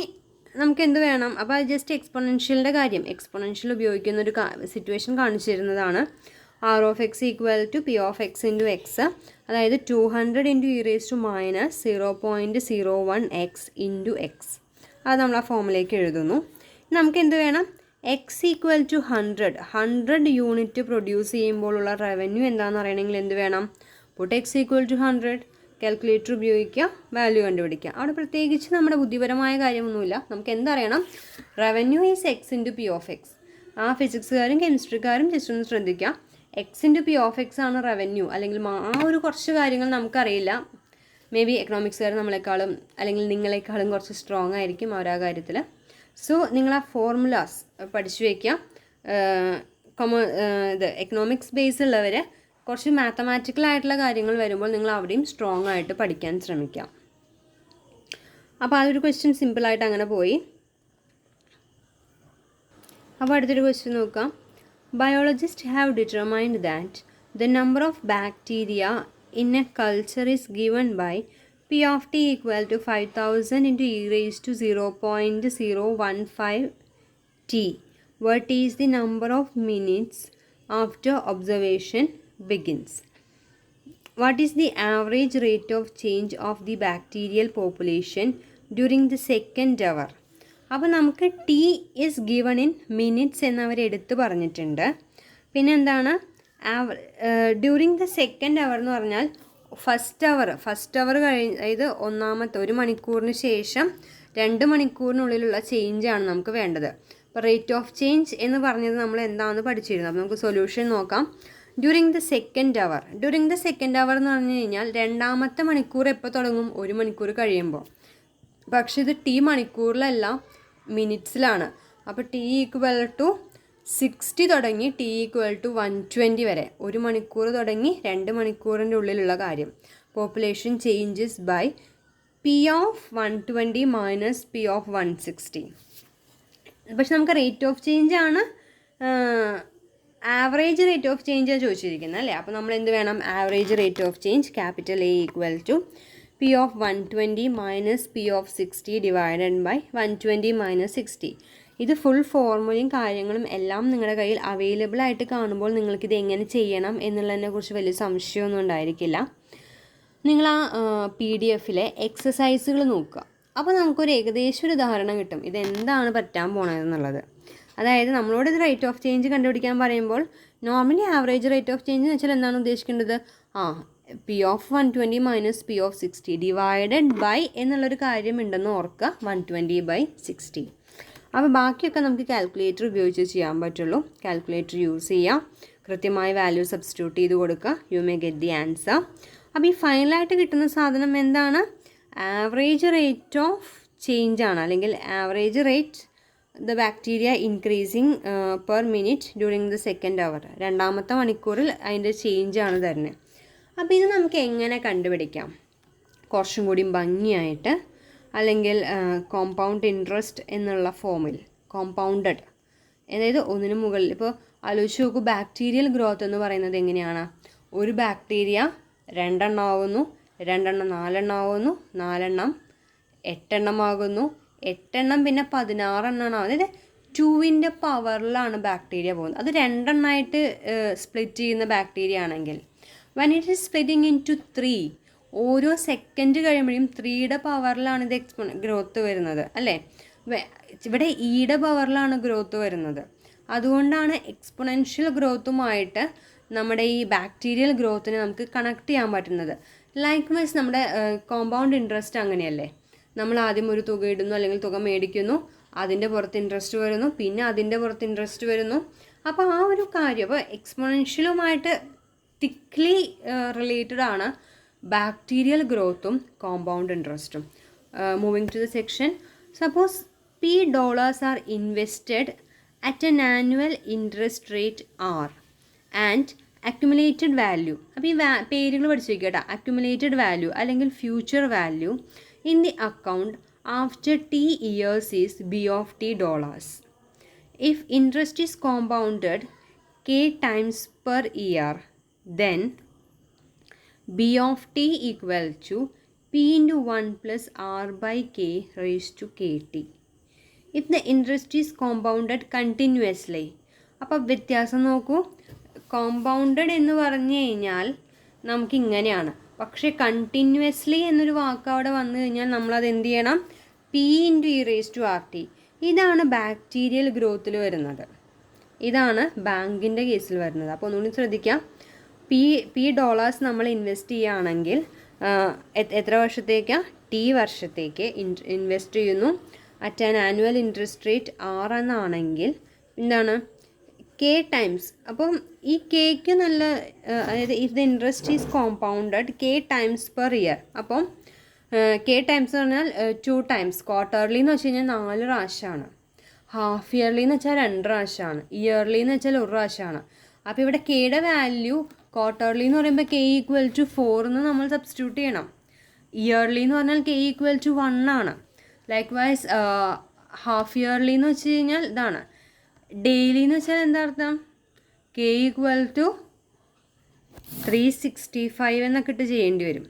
നമുക്ക് എന്ത് വേണം, അപ്പോൾ അത് ജസ്റ്റ് എക്സ്പൊണൻഷ്യലിൻ്റെ കാര്യം, എക്സ്പൊണൻഷ്യൽ ഉപയോഗിക്കുന്ന ഒരു സിറ്റുവേഷൻ കാണിച്ചു തരുന്നതാണ്. R of X equal to P of X into X, അതായത് 200 into E raise to minus 0.01 X into X. അത് നമ്മൾ ആ ഫോമിലേക്ക് എഴുതുന്നു. നമുക്ക് എന്ത് വേണം, X equal to 100 unit produce ചെയ്യുമ്പോഴുള്ള റവന്യൂ എന്താണെന്ന് അറിയണമെങ്കിൽ എന്ത് വേണം, put X equal to 100, calculator ഉപയോഗിക്കുക, വാല്യൂ കണ്ടുപിടിക്കുക. അവിടെ പ്രത്യേകിച്ച് നമ്മുടെ ബുദ്ധിപരമായ കാര്യമൊന്നുമില്ല. നമുക്ക് എന്തറിയണം, revenue is X into P of X. ആ ഫിസിക്സുകാരും കെമിസ്ട്രിക്കാരും ജസ്റ്റ് ഒന്ന് ശ്രദ്ധിക്കുക, X into P of X ആണ് റവന്യൂ. അല്ലെങ്കിൽ ആ ഒരു കുറച്ച് കാര്യങ്ങൾ നമുക്കറിയില്ല. മേ ബി എക്കണോമിക്സുകാർ നമ്മളെക്കാളും അല്ലെങ്കിൽ നിങ്ങളെക്കാളും കുറച്ച് സ്ട്രോങ് ആയിരിക്കും അവർ ആ കാര്യത്തിൽ. സോ നിങ്ങൾ ആ ഫോർമുലാസ് പഠിച്ചു വയ്ക്കുക. ഇത് എക്കണോമിക്സ് ബേസ് ഉള്ളവർ കുറച്ച് മാത്തമാറ്റിക്കലായിട്ടുള്ള കാര്യങ്ങൾ വരുമ്പോൾ നിങ്ങൾ അവിടെയും സ്ട്രോങ് ആയിട്ട് പഠിക്കാൻ ശ്രമിക്കാം. അപ്പോൾ അതൊരു ക്വസ്റ്റ്യൻ സിമ്പിളായിട്ട് അങ്ങനെ പോയി. അപ്പോൾ അടുത്തൊരു ക്വസ്റ്റ്യൻ നോക്കാം. Biologists have determined that the number of bacteria in a culture is given by P of t equal to 5000 into e raised to 0.015 t, where t is the number of minutes after observation begins. What is the average rate of change of the bacterial population during the second hour? അപ്പോൾ നമുക്ക് T is given in minutes എന്നവർ എടുത്ത് പറഞ്ഞിട്ടുണ്ട്. പിന്നെ എന്താണ് during the second അവർ എന്ന് പറഞ്ഞാൽ first അവർ കഴിഞ്ഞ്, അതായത് ഒന്നാമത്തെ 1 മണിക്കൂറിന് ശേഷം 2 മണിക്കൂറിനുള്ളിലുള്ള ചേഞ്ചാണ് നമുക്ക് വേണ്ടത്. അപ്പോൾ റേറ്റ് ഓഫ് ചേഞ്ച് എന്ന് പറഞ്ഞത് നമ്മൾ എന്താണെന്ന് പഠിച്ചിരുന്നു. അപ്പോൾ നമുക്ക് സൊല്യൂഷൻ നോക്കാം. ഡ്യൂറിങ് ദ സെക്കൻഡ് അവർ എന്ന് പറഞ്ഞു കഴിഞ്ഞാൽ രണ്ടാമത്തെ മണിക്കൂർ എപ്പോൾ തുടങ്ങും, 1 മണിക്കൂർ കഴിയുമ്പോൾ. പക്ഷേ ഇത് ടി മണിക്കൂറിലല്ല, മിനിറ്റ്സിലാണ്. അപ്പോൾ ടി ഈക്വൽ ടു 60 തുടങ്ങി ടി ഈക്വൽ ടു 120 വരെ, 1 മണിക്കൂർ തുടങ്ങി 2 മണിക്കൂറിൻ്റെ ഉള്ളിലുള്ള കാര്യം. Population changes by P of 120 minus P of 160. പക്ഷെ നമുക്ക് റേറ്റ് ഓഫ് ചേഞ്ച് ആണ്, ആവറേജ് റേറ്റ് ഓഫ് ചേഞ്ചാണ് ചോദിച്ചിരിക്കുന്നത് അല്ലേ. അപ്പോൾ നമ്മൾ എന്ത് വേണം, average rate of change capital A equal to P of 120 minus P of 60 divided by 120 minus 60. ഇത് ഫുൾ ഫോർമുലയും കാര്യങ്ങളും എല്ലാം നിങ്ങളുടെ കയ്യിൽ അവൈലബിൾ ആയിട്ട് കാണുമ്പോൾ നിങ്ങൾക്കിത് എങ്ങനെ ചെയ്യണം എന്നുള്ളതിനെ കുറിച്ച് വലിയ സംശയമൊന്നും ഉണ്ടായിരിക്കില്ല. നിങ്ങൾ ആ PDF-ലെ എക്സസൈസുകൾ നോക്കുക. അപ്പോൾ നമുക്കൊരു ഏകദേശം ഒരു ധാരണ കിട്ടും ഇതെന്താണ് പറ്റാൻ പോണതെന്നുള്ളത്. അതായത് നമ്മളോട് ഇത് റേറ്റ് ഓഫ് ചേഞ്ച് കണ്ടുപിടിക്കാൻ പറയുമ്പോൾ normally average rate of change എന്ന് വെച്ചാൽ എന്താണ് ഉദ്ദേശിക്കേണ്ടത്, P of 120 minus P of 60 divided by എന്നുള്ളൊരു കാര്യമുണ്ടെന്ന് ഓർക്കുക, 120/60. അപ്പോൾ ബാക്കിയൊക്കെ നമുക്ക് കാൽക്കുലേറ്റർ ഉപയോഗിച്ച് ചെയ്യാൻ പറ്റുള്ളൂ. കാൽക്കുലേറ്റർ യൂസ് ചെയ്യാം, കൃത്യമായ വാല്യൂ സബ്സ്റ്റിറ്റ്യൂട്ട് ചെയ്ത് കൊടുക്കുക, you may get the answer. അപ്പോൾ ഈ ഫൈനലായിട്ട് കിട്ടുന്ന സാധനം എന്താണ്, ആവറേജ് റേറ്റ് ഓഫ് ചേഞ്ച് ആണ്, അല്ലെങ്കിൽ average rate the bacteria increasing per minute during the second hour, രണ്ടാമത്തെ മണിക്കൂറിൽ അതിൻ്റെ ചേഞ്ചാണ് തരുന്നത്. അപ്പോൾ ഇത് നമുക്ക് എങ്ങനെ കണ്ടുപിടിക്കാം, കുറച്ചും കൂടി ഭംഗിയായിട്ട്, അല്ലെങ്കിൽ കോമ്പൗണ്ട് ഇൻട്രസ്റ്റ് എന്നുള്ള ഫോമിൽ, കോമ്പൗണ്ടഡ്, അതായത് ഒന്നിനു മുകളിൽ. ഇപ്പോൾ ആലോചിച്ച് നോക്കൂ, ബാക്ടീരിയൽ ഗ്രോത്ത് എന്ന് പറയുന്നത് എങ്ങനെയാണ്, ഒരു ബാക്ടീരിയ 2 എണ്ണം ആവുന്നു, 2 എണ്ണം 4 എണ്ണം ആവുന്നു, 4 എണ്ണം 8 എണ്ണം ആകുന്നു, 8 എണ്ണം പിന്നെ 16 എണ്ണമാണ്. അതായത് 2ൻ്റെ പവറിലാണ് ബാക്ടീരിയ പോകുന്നത്. അത് 2 എണ്ണമായിട്ട് സ്പ്ലിറ്റ് ചെയ്യുന്ന ബാക്ടീരിയ ആണെങ്കിൽ, when it is splitting into 3, ഓരോ സെക്കൻഡ് കഴിയുമ്പോഴും 3യുടെ പവറിലാണ് ഇത് ഗ്രോത്ത് വരുന്നത് അല്ലേ. ഇവിടെ ഇയുടെ പവറിലാണ് ഗ്രോത്ത് വരുന്നത്. അതുകൊണ്ടാണ് എക്സ്പൊണൻഷ്യൽ ഗ്രോത്തുമായിട്ട് നമ്മുടെ ഈ ബാക്ടീരിയൽ ഗ്രോത്തിനെ നമുക്ക് കണക്ട് ചെയ്യാൻ പറ്റുന്നത്. ലൈക്ക് വൈസ് നമ്മുടെ കോമ്പൗണ്ട് ഇൻട്രസ്റ്റ് അങ്ങനെയല്ലേ, നമ്മൾ ആദ്യം ഒരു തുക ഇടുന്നു അല്ലെങ്കിൽ തുക മേടിക്കുന്നു, അതിൻ്റെ പുറത്ത് ഇൻട്രസ്റ്റ് വരുന്നു, പിന്നെ അതിൻ്റെ പുറത്ത് ഇൻട്രസ്റ്റ് വരുന്നു. അപ്പോൾ ആ ഒരു കാര്യം, അപ്പോൾ എക്സ്പൊണൻഷ്യലുമായിട്ട് തിക്ലി റിലേറ്റഡ് ആണ് ബാക്ടീരിയൽ ഗ്രോത്തും കോമ്പൗണ്ട് ഇൻട്രസ്റ്റും. Moving to the section, suppose $P are invested at an annual interest rate R and accumulated value. അപ്പോൾ ഈ പേരുകൾ പഠിച്ചു വയ്ക്കുക കേട്ടോ. അക്യുമുലേറ്റഡ് വാല്യൂ അല്ലെങ്കിൽ future value in the account after T years is B of T dollars. If interest is compounded K times per year, then B of T equal to P into 1 plus R by K raised to KT. If the interest is compounded continuously. അപ്പോൾ വ്യത്യാസം നോക്കൂ. Compounded എന്ന് പറഞ്ഞു കഴിഞ്ഞാൽ നമുക്ക് ഇങ്ങനെയാണ്. പക്ഷേ continuously എന്നൊരു വാക്ക് അവിടെ വന്നു കഴിഞ്ഞാൽ നമ്മളത് എന്ത് ചെയ്യണം? P into E raise to R T. ഇതാണ് ബാക്ടീരിയൽ ഗ്രോത്തിൽ വരുന്നത്. ഇതാണ് ബാങ്കിൻ്റെ കേസിൽ വരുന്നത്. അപ്പോൾ ഒന്നുകൂടി ശ്രദ്ധിക്കാം. പി ഡോളേഴ്സ് നമ്മൾ ഇൻവെസ്റ്റ് ചെയ്യുകയാണെങ്കിൽ എത്ര വർഷത്തേക്കാണ്? T വർഷത്തേക്ക് ഇൻവെസ്റ്റ് ചെയ്യുന്നു. At an annual interest rate 6 എന്നാണെങ്കിൽ എന്താണ്? K times. അപ്പം ഈ കേക്ക് നല്ല, അതായത് if the interest is compounded K times per year. അപ്പം K ടൈംസ് എന്ന് പറഞ്ഞാൽ 2 ടൈംസ്. ക്വാർട്ടർലി എന്ന് വെച്ച് കഴിഞ്ഞാൽ 4 പ്രാവശ്യമാണ്. ഹാഫ് ഇയർലി എന്ന് വെച്ചാൽ 2 പ്രാവശ്യമാണ്. ഇയർലി എന്ന് വെച്ചാൽ 1 പ്രാവശ്യമാണ്. അപ്പോൾ ഇവിടെ കെയുടെ വാല്യൂ ക്വാർട്ടർലി എന്ന് പറയുമ്പോൾ K ഈക്വൽ ടു 4 എന്ന് നമ്മൾ സബ്സ്റ്റിറ്റ്യൂട്ട് ചെയ്യണം. ഇയർലി എന്ന് പറഞ്ഞാൽ K ഈക്വൽ ടു 1 ആണ്. ലൈക്ക് വൈസ് ഹാഫ് ഇയർലി എന്ന് വെച്ച് കഴിഞ്ഞാൽ ഇതാണ്. ഡെയിലി എന്ന് വെച്ചാൽ എന്താ അർത്ഥം? K ഈക്വൽ ടു 365 എന്നൊക്കെ ഇട്ട് ചെയ്യേണ്ടി വരും.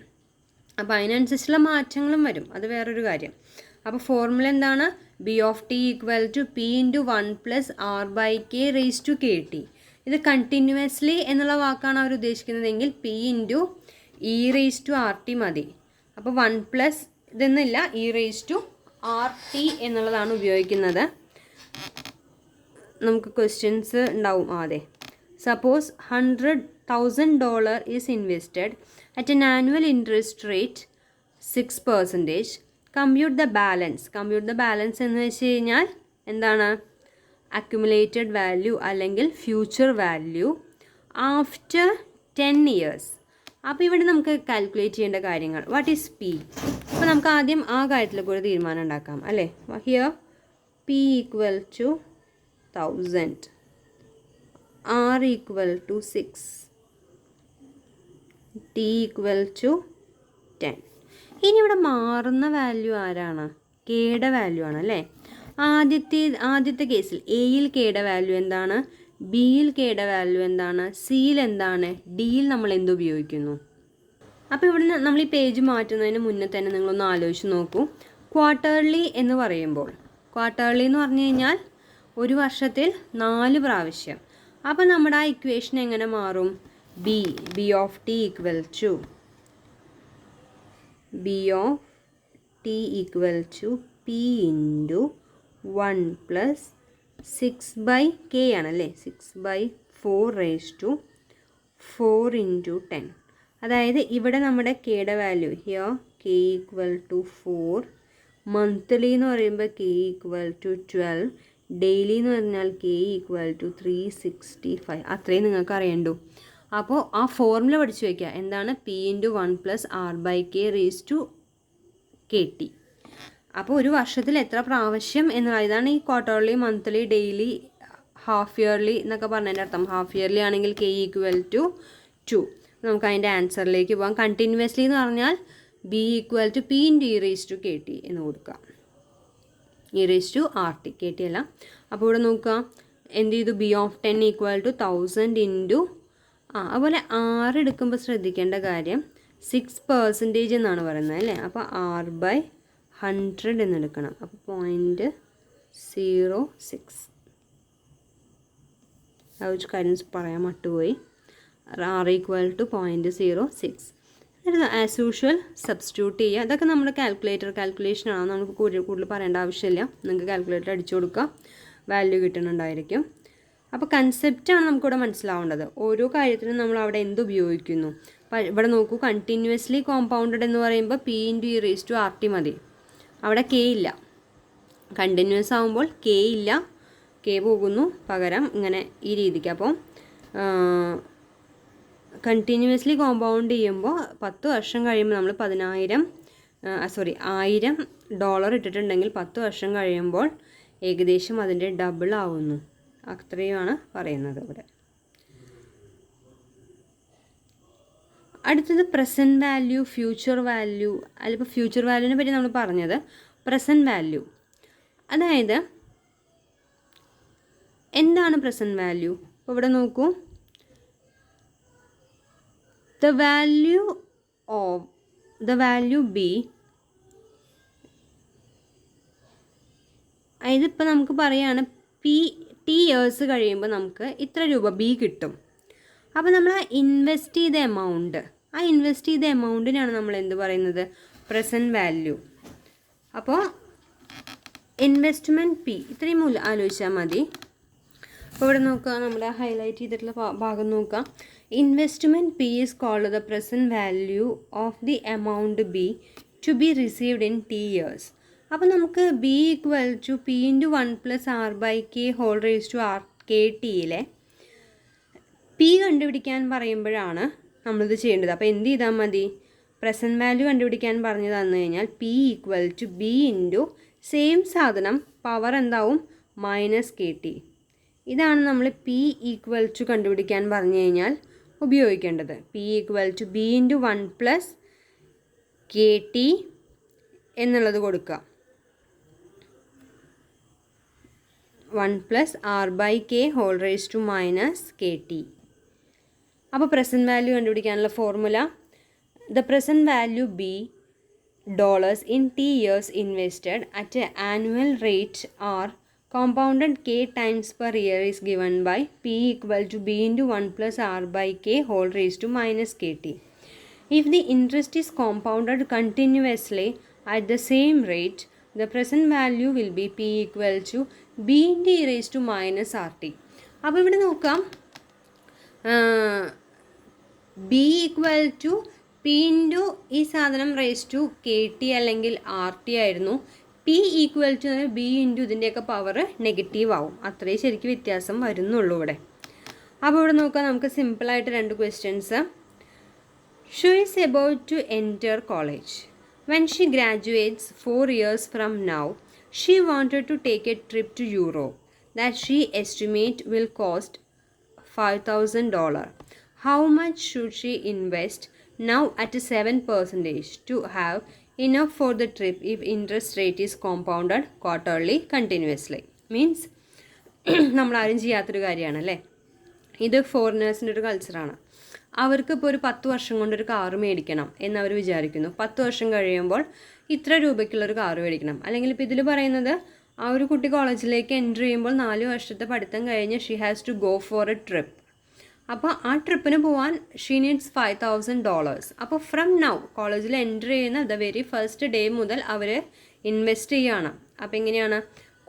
അപ്പോൾ അതിനനുസരിച്ചുള്ള മാറ്റങ്ങളും വരും. അത് വേറൊരു കാര്യം. അപ്പോൾ ഫോർമുല എന്താണ്? B of T equal to P into 1 plus R by K raise to KT. ഇത് കണ്ടിന്യൂസ്ലി എന്നുള്ള വാക്കാണ് അവർ ഉദ്ദേശിക്കുന്നതെങ്കിൽ P into E raise to R T മതി. അപ്പോൾ 1 പ്ലസ് ഇതൊന്നുമില്ല, E raise to R T എന്നുള്ളതാണ് ഉപയോഗിക്കുന്നത്. നമുക്ക് ക്വസ്റ്റ്യൻസ് ഉണ്ടാവും. അതെ, suppose $100,000 is invested at an annual interest rate 6%. Compute the balance. Compute the balance എന്ന് വെച്ച് കഴിഞ്ഞാൽ എന്താണ്? അക്യുമുലേറ്റഡ് വാല്യൂ അല്ലെങ്കിൽ ഫ്യൂച്ചർ വാല്യൂ ആഫ്റ്റർ 10 years. അപ്പോൾ ഇവിടെ നമുക്ക് കാൽക്കുലേറ്റ് ചെയ്യേണ്ട കാര്യങ്ങൾ. What is P? അപ്പോൾ നമുക്ക് ആദ്യം ആ കാര്യത്തിലേക്ക് ഒരു തീരുമാനം ഉണ്ടാക്കാം അല്ലേ. Here P equal to 1000, R equal to 6, T equal to 10. ഇനി ഇവിടെ മാറുന്ന വാല്യൂ ആരാണ്? കെയുടെ വാല്യൂ ആണ് അല്ലേ. ആദ്യത്തെ കേസിൽ എയിൽ കെയുടെ വാല്യൂ എന്താണ്? ബിയിൽ കെയുടെ വാല്യൂ എന്താണ്? സിയിൽ എന്താണ്? ഡിയിൽ നമ്മൾ എന്തുപയോഗിക്കുന്നു? അപ്പോൾ ഇവിടെ നമ്മൾ ഈ പേജ് മാറ്റുന്നതിന് മുന്നേ തന്നെ നിങ്ങളൊന്ന് ആലോചിച്ച് നോക്കൂ. ക്വാർട്ടർലി എന്ന് പറയുമ്പോൾ, ക്വാർട്ടർലി എന്ന് പറഞ്ഞു കഴിഞ്ഞാൽ ഒരു വർഷത്തിൽ 4 പ്രാവശ്യം. അപ്പോൾ നമ്മുടെ ആ ഇക്വേഷൻ എങ്ങനെ മാറും? B of T equal to P into 1 plus 6/K ആണല്ലേ. 6/4 റേസ് ടു 4 ഇൻറ്റു 10. അതായത് ഇവിടെ നമ്മുടെ കെയുടെ value here K equal to 4, monthly എന്ന് പറയുമ്പോൾ K ഈക്വൽ ടു 12, ഡെയിലി എന്ന് പറഞ്ഞാൽ K ഈക്വൽ ടു 365. അത്രയും നിങ്ങൾക്ക് അറിയണ്ടു. അപ്പോൾ ആ ഫോർമുല പഠിച്ചു വയ്ക്കുക. എന്താണ്? P into 1 plus R by K raise to KT. അപ്പോൾ ഒരു വർഷത്തിൽ എത്ര പ്രാവശ്യം എന്നുള്ള ഇതാണ് ഈ quarterly, monthly, daily, half yearly എന്നൊക്കെ പറഞ്ഞതിൻ്റെ അർത്ഥം. ഹാഫ് ഇയർലി ആണെങ്കിൽ K ഈക്വൽ ടു 2. നമുക്ക് അതിൻ്റെ ആൻസറിലേക്ക് പോകാം. കണ്ടിന്യൂസ്ലി എന്ന് പറഞ്ഞാൽ B equal to P into E raise to KT എന്ന് കൊടുക്കാം. E raise to R T, KT അല്ല. അപ്പോൾ ഇവിടെ നോക്കുക, എന്ത് ചെയ്തു? B of 10 equal to 1000 into അതുപോലെ R എടുക്കുമ്പോൾ ശ്രദ്ധിക്കേണ്ട കാര്യം 6% എന്നാണ് പറയുന്നത് അല്ലേ. അപ്പോൾ R/100 എന്നെടുക്കണം. അപ്പോൾ 0.06. ആ ഒരു കാര്യം പറയാൻ മട്ടുപോയി. R equal to 0.06. എന്നിട്ട് ആസ് യൂഷ്വൽ സബ്സ്റ്റിറ്റ്യൂട്ട് ചെയ്യുക. അതൊക്കെ നമ്മുടെ കാൽക്കുലേഷനാണ്. നമുക്ക് കൂടുതൽ പറയേണ്ട ആവശ്യമില്ല. നിങ്ങൾക്ക് കാൽക്കുലേറ്റർ അടിച്ചു കൊടുക്കുക, വാല്യൂ കിട്ടുന്നുണ്ടായിരിക്കും. അപ്പോൾ കൺസെപ്റ്റാണ് നമുക്കിവിടെ മനസ്സിലാവേണ്ടത്. ഓരോ കാര്യത്തിനും നമ്മൾ അവിടെ എന്ത് ഉപയോഗിക്കുന്നു. ഇവിടെ നോക്കൂ, കണ്ടിന്യൂസ്ലി കോമ്പൗണ്ടഡ് എന്ന് പറയുമ്പോൾ P into E raise to R T മതി. അവിടെ K ഇല്ല. കണ്ടിന്യൂസ് ആകുമ്പോൾ K ഇല്ല, K പോകുന്നു, പകരം ഇങ്ങനെ ഈ രീതിക്ക്. അപ്പോൾ കണ്ടിന്യൂസ്ലി കോമ്പൗണ്ട് ചെയ്യുമ്പോൾ 10 വർഷം കഴിയുമ്പോൾ നമ്മൾ $1000 ഇട്ടിട്ടുണ്ടെങ്കിൽ 10 വർഷം കഴിയുമ്പോൾ ഏകദേശം അതിൻ്റെ ഡബിൾ ആവുന്നു. അത്രയുമാണ് പറയുന്നത് ഇവിടെ. അടുത്തത് പ്രസൻറ്റ് വാല്യൂ, ഫ്യൂച്ചർ വാല്യൂ. അതിലിപ്പോൾ ഫ്യൂച്ചർ വാല്യൂവിനെ പറ്റി നമ്മൾ പറഞ്ഞത്. പ്രസൻറ്റ് വാല്യൂ അതായത് എന്താണ് പ്രസൻറ്റ് വാല്യൂ? അപ്പോൾ ഇവിടെ നോക്കൂ, the value b, അതായത് ഇപ്പോൾ നമുക്ക് പറയുകയാണ് t ഇയേഴ്സ് കഴിയുമ്പോൾ നമുക്ക് ഇത്ര രൂപ b കിട്ടും. അപ്പോൾ നമ്മൾ ആ ഇൻവെസ്റ്റ് ചെയ്ത എമൗണ്ടിനാണ് നമ്മൾ എന്ത് പറയുന്നത്? Present value. അപ്പോൾ ഇൻവെസ്റ്റ്മെൻറ്റ് p ഇത്രയും ആലോചിച്ചാൽ മതി. അപ്പോൾ ഇവിടെ നോക്കുക, നമ്മുടെ ഹൈലൈറ്റ് ചെയ്തിട്ടുള്ള ഭാഗം നോക്കുക. Investment p is called the present value of the amount b to be received in t years. അപ്പോൾ നമുക്ക് b equal to p × 1 + r/k whole raise to r k t p കണ്ടുപിടിക്കാൻ പറയുമ്പോഴാണ് നമ്മളിത് ചെയ്യേണ്ടത്. അപ്പോൾ എന്ത് ചെയ്താൽ മതി? പ്രസൻറ്റ് വാല്യൂ കണ്ടുപിടിക്കാൻ പറഞ്ഞു തന്നു കഴിഞ്ഞാൽ p equal to b into same സാധനം പവർ എന്താവും? -kt. ഇതാണ് നമ്മൾ p ഈക്വൽ ടു കണ്ടുപിടിക്കാൻ പറഞ്ഞു കഴിഞ്ഞാൽ ഉപയോഗിക്കേണ്ടത്. p equal to b × 1 + kt എന്നുള്ളത് കൊടുക്കുക. 1 + r/k whole raise to -kt. അപ്പോൾ പ്രസൻറ്റ് വാല്യൂ കണ്ടുപിടിക്കാനുള്ള formula, the present value b dollars in t years invested at an annual rate or compounded k times per year is given by p equal to b × 1 + r/k whole raised to -kt. If the interest is compounded continuously at the same rate, the present value will be p equal to b × e raised to -rt. അപ്പോൾ ഇവിടെ നോക്കാം, b equal to p into ഈ സാധനം raise to K T അല്ലെങ്കിൽ R T ആയിരുന്നു. p equal to b into ഇതിൻ്റെയൊക്കെ power negative ആവും. അത്രയും ശരിക്കും വ്യത്യാസം വരുന്നുള്ളൂ ഇവിടെ. അപ്പോൾ ഇവിടെ നോക്കാം, നമുക്ക് സിമ്പിളായിട്ട് 2 questions. She is about to enter college. When she graduates 4 years from now, she wanted to take a trip to Europe that she estimate will cost $5,000. How much should she invest now at 7% to have enough for the trip if interest rate is compounded quarterly continuously? Means നമ്മളാരും ചെയ്യാത്തൊരു കാര്യമാണല്ലേ. ഇത് ഫോറിനേഴ്സിൻ്റെ ഒരു കൾച്ചറാണ്. അവർക്കിപ്പോൾ ഒരു 10 വർഷം കൊണ്ടൊരു car മേടിക്കണം എന്നവർ വിചാരിക്കുന്നു. 10 വർഷം കഴിയുമ്പോൾ ഇത്ര രൂപയ്ക്കുള്ളൊരു കാറ് മേടിക്കണം. അല്ലെങ്കിൽ ഇപ്പോൾ ഇതിൽ പറയുന്നത്, ആ ഒരു കുട്ടി കോളേജിലേക്ക് എൻ്റർ ചെയ്യുമ്പോൾ 4 വർഷത്തെ പഠിത്തം കഴിഞ്ഞ് she has to go for a trip. അപ്പോൾ ആ ട്രിപ്പിന് പോകാൻ ഷീ നീഡ്സ് $5,000. അപ്പോൾ ഫ്രം നൗ കോളേജിൽ എൻ്റർ ചെയ്യുന്ന ദ വെരി ഫസ്റ്റ് ഡേ മുതൽ അവർ ഇൻവെസ്റ്റ് ചെയ്യുകയാണ്. അപ്പോൾ എങ്ങനെയാണ്?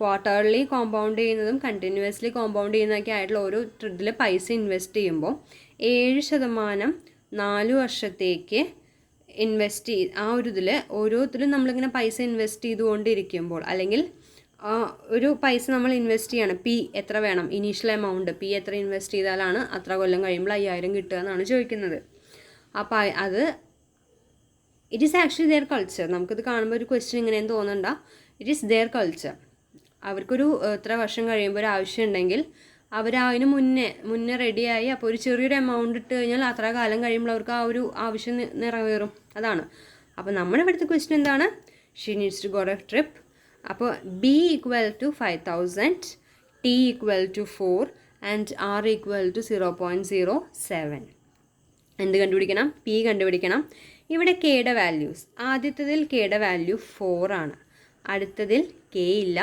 ക്വാർട്ടർലി കോമ്പൗണ്ട് ചെയ്യുന്നതും കണ്ടിന്യൂസ്ലി കോമ്പൗണ്ട് ചെയ്യുന്നതൊക്കെ ആയിട്ടുള്ള ഓരോ ഇതിൽ പൈസ ഇൻവെസ്റ്റ് ചെയ്യുമ്പോൾ 7% 4 വർഷത്തേക്ക് ഇൻവെസ്റ്റ് ആ ഒരു ഇതിൽ ഓരോരുത്തരും നമ്മളിങ്ങനെ പൈസ ഇൻവെസ്റ്റ് ചെയ്തുകൊണ്ടിരിക്കുമ്പോൾ, അല്ലെങ്കിൽ ഒരു പൈസ നമ്മൾ ഇൻവെസ്റ്റ് ചെയ്യണം. പി എത്ര വേണം? ഇനീഷ്യൽ എമൗണ്ട് പി എത്ര ഇൻവെസ്റ്റ് ചെയ്താലാണ് അത്ര കൊല്ലം കഴിയുമ്പോൾ 5,000 കിട്ടുക എന്നാണ് ചോദിക്കുന്നത്. അപ്പോൾ അത് it is actually their culture. നമുക്കിത് കാണുമ്പോൾ ഒരു ക്വസ്റ്റ്യൻ ഇങ്ങനെയെന്ന് തോന്നണ്ട. It is their culture. അവർക്കൊരു ഇത്ര വർഷം കഴിയുമ്പോൾ ഒരു ആവശ്യം ഉണ്ടെങ്കിൽ അവർ അതിന് മുന്നേ റെഡിയായി. അപ്പോൾ ഒരു ചെറിയൊരു എമൗണ്ട് ഇട്ട് കഴിഞ്ഞാൽ അത്ര കാലം കഴിയുമ്പോൾ അവർക്ക് ആ ഒരു ആവശ്യം നിറവേറും. അതാണ്. അപ്പോൾ നമ്മുടെ ഇവിടുത്തെ ക്വസ്റ്റ്യൻ എന്താണ്? She needs to go a trip. അപ്പോൾ b equal to 5,000, t equal to 4 and r equal to 0.07. എന്ത് കണ്ടുപിടിക്കണം? p കണ്ടുപിടിക്കണം. ഇവിടെ കെയുടെ വാല്യൂസ്, ആദ്യത്തതിൽ കെയുടെ വാല്യൂ 4 ആണ്, അടുത്തതിൽ k ഇല്ല.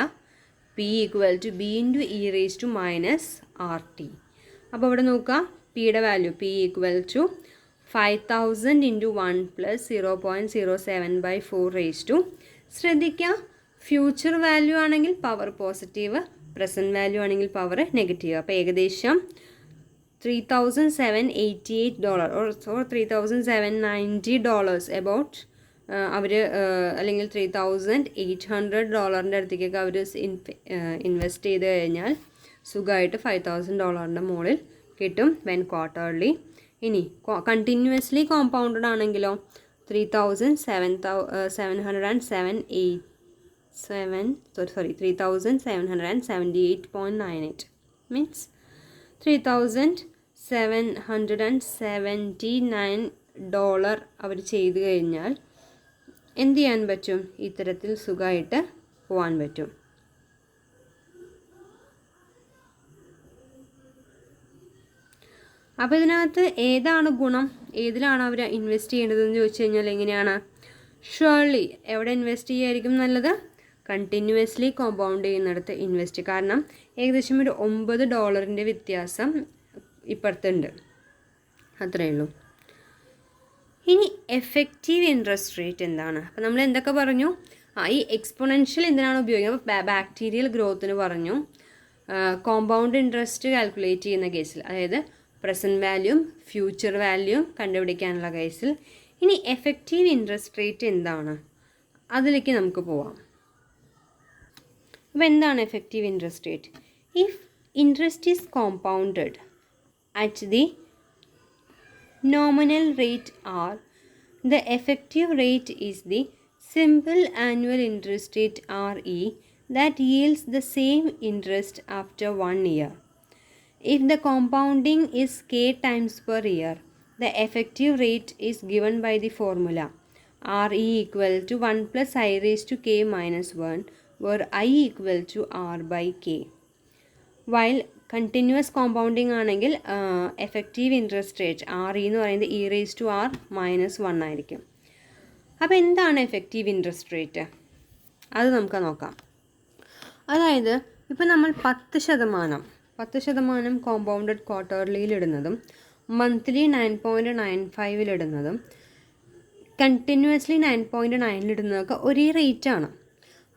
p equal to b into E raise to -rt. അപ്പോൾ ഇവിടെ നോക്കുക, പിയുടെ value p equal to 5,000 into 1 + 0.07/4 raise to. ശ്രദ്ധിക്കുക, ഫ്യൂച്ചർ വാല്യൂ ആണെങ്കിൽ പവർ പോസിറ്റീവ്, പ്രസൻറ്റ് വാല്യൂ ആണെങ്കിൽ പവർ നെഗറ്റീവ്. അപ്പോൾ ഏകദേശം $3,788 or $3,790 അബൌട്ട് അവർ, അല്ലെങ്കിൽ $3,800 അടുത്തേക്കൊക്കെ അവർ ഇൻവെസ്റ്റ് ചെയ്ത് കഴിഞ്ഞാൽ സുഖമായിട്ട് $5,000 മുകളിൽ കിട്ടും വെൻ ക്വാർട്ടർലി. ഇനി കണ്ടിന്യൂസ്ലി കോമ്പൗണ്ടഡ് ആണെങ്കിലോ 3,778.98 means $3,779 ഡോളർ അവർ ചെയ്തു കഴിഞ്ഞാൽ എന്ത് ചെയ്യാൻ പറ്റും? ഇത്തരത്തിൽ സുഖമായിട്ട് പോകാൻ പറ്റും. അപ്പോൾ ഇതിനകത്ത് ഏതാണ് ഗുണം, ഏതിലാണ് അവർ ഇൻവെസ്റ്റ് ചെയ്യേണ്ടതെന്ന് ചോദിച്ചു കഴിഞ്ഞാൽ എങ്ങനെയാണ്? ഷുവർലി എവിടെ ഇൻവെസ്റ്റ് ചെയ്യുമായിരിക്കും നല്ലത്? കണ്ടിന്യൂസ്ലി കോമ്പൗണ്ട് ചെയ്യുന്നിടത്ത് ഇൻവെസ്റ്റ്. കാരണം ഏകദേശം ഒരു $9 വ്യത്യാസം ഇപ്പുറത്തുണ്ട്. അത്രയേ ഉള്ളൂ. ഇനി എഫക്റ്റീവ് ഇൻട്രസ്റ്റ് റേറ്റ് എന്താണ്? അപ്പോൾ നമ്മൾ എന്തൊക്കെ പറഞ്ഞു? ഈ എക്സ്പൊണൻഷ്യൽ എന്തിനാണ് ഉപയോഗിക്കുന്നത്? അപ്പോൾ ബാക്ടീരിയൽ ഗ്രോത്തിന് പറഞ്ഞു. കോമ്പൗണ്ട് ഇൻട്രസ്റ്റ് കാൽക്കുലേറ്റ് ചെയ്യുന്ന കേസിൽ, അതായത് പ്രസൻറ്റ് വാല്യൂം ഫ്യൂച്ചർ വാല്യൂം കണ്ടുപിടിക്കാനുള്ള കേസിൽ. ഇനി എഫക്റ്റീവ് ഇൻട്രസ്റ്റ് റേറ്റ് എന്താണ്? അതിലേക്ക് നമുക്ക് പോവാം. അപ്പോൾ എന്താണ് effective interest rate? If interest is compounded at the nominal rate R, the effective rate is the simple annual interest rate RE that yields the same interest after 1 year. If the compounding is k times per year, the effective rate is given by the formula RE equal to 1 plus I raised to k minus 1, where I equal to R by k. While continuous compounding ആണെങ്കിൽ effective interest rate RE എന്ന് പറയുന്നത് E raised to R minus 1 ആയിരിക്കും. അപ്പോൾ എന്താണ് effective interest rate? അത് നമുക്ക് നോക്കാം. അതായത് ഇപ്പോൾ നമ്മൾ 10% കോമ്പൗണ്ടഡ് ക്വാർട്ടർലിയിൽ ഇടുന്നതും മന്ത്ലി 9.95 ഇടുന്നതും കണ്ടിന്യൂസ്ലി 9.9 ഇടുന്നതൊക്കെ ഒരേ റേറ്റാണ്.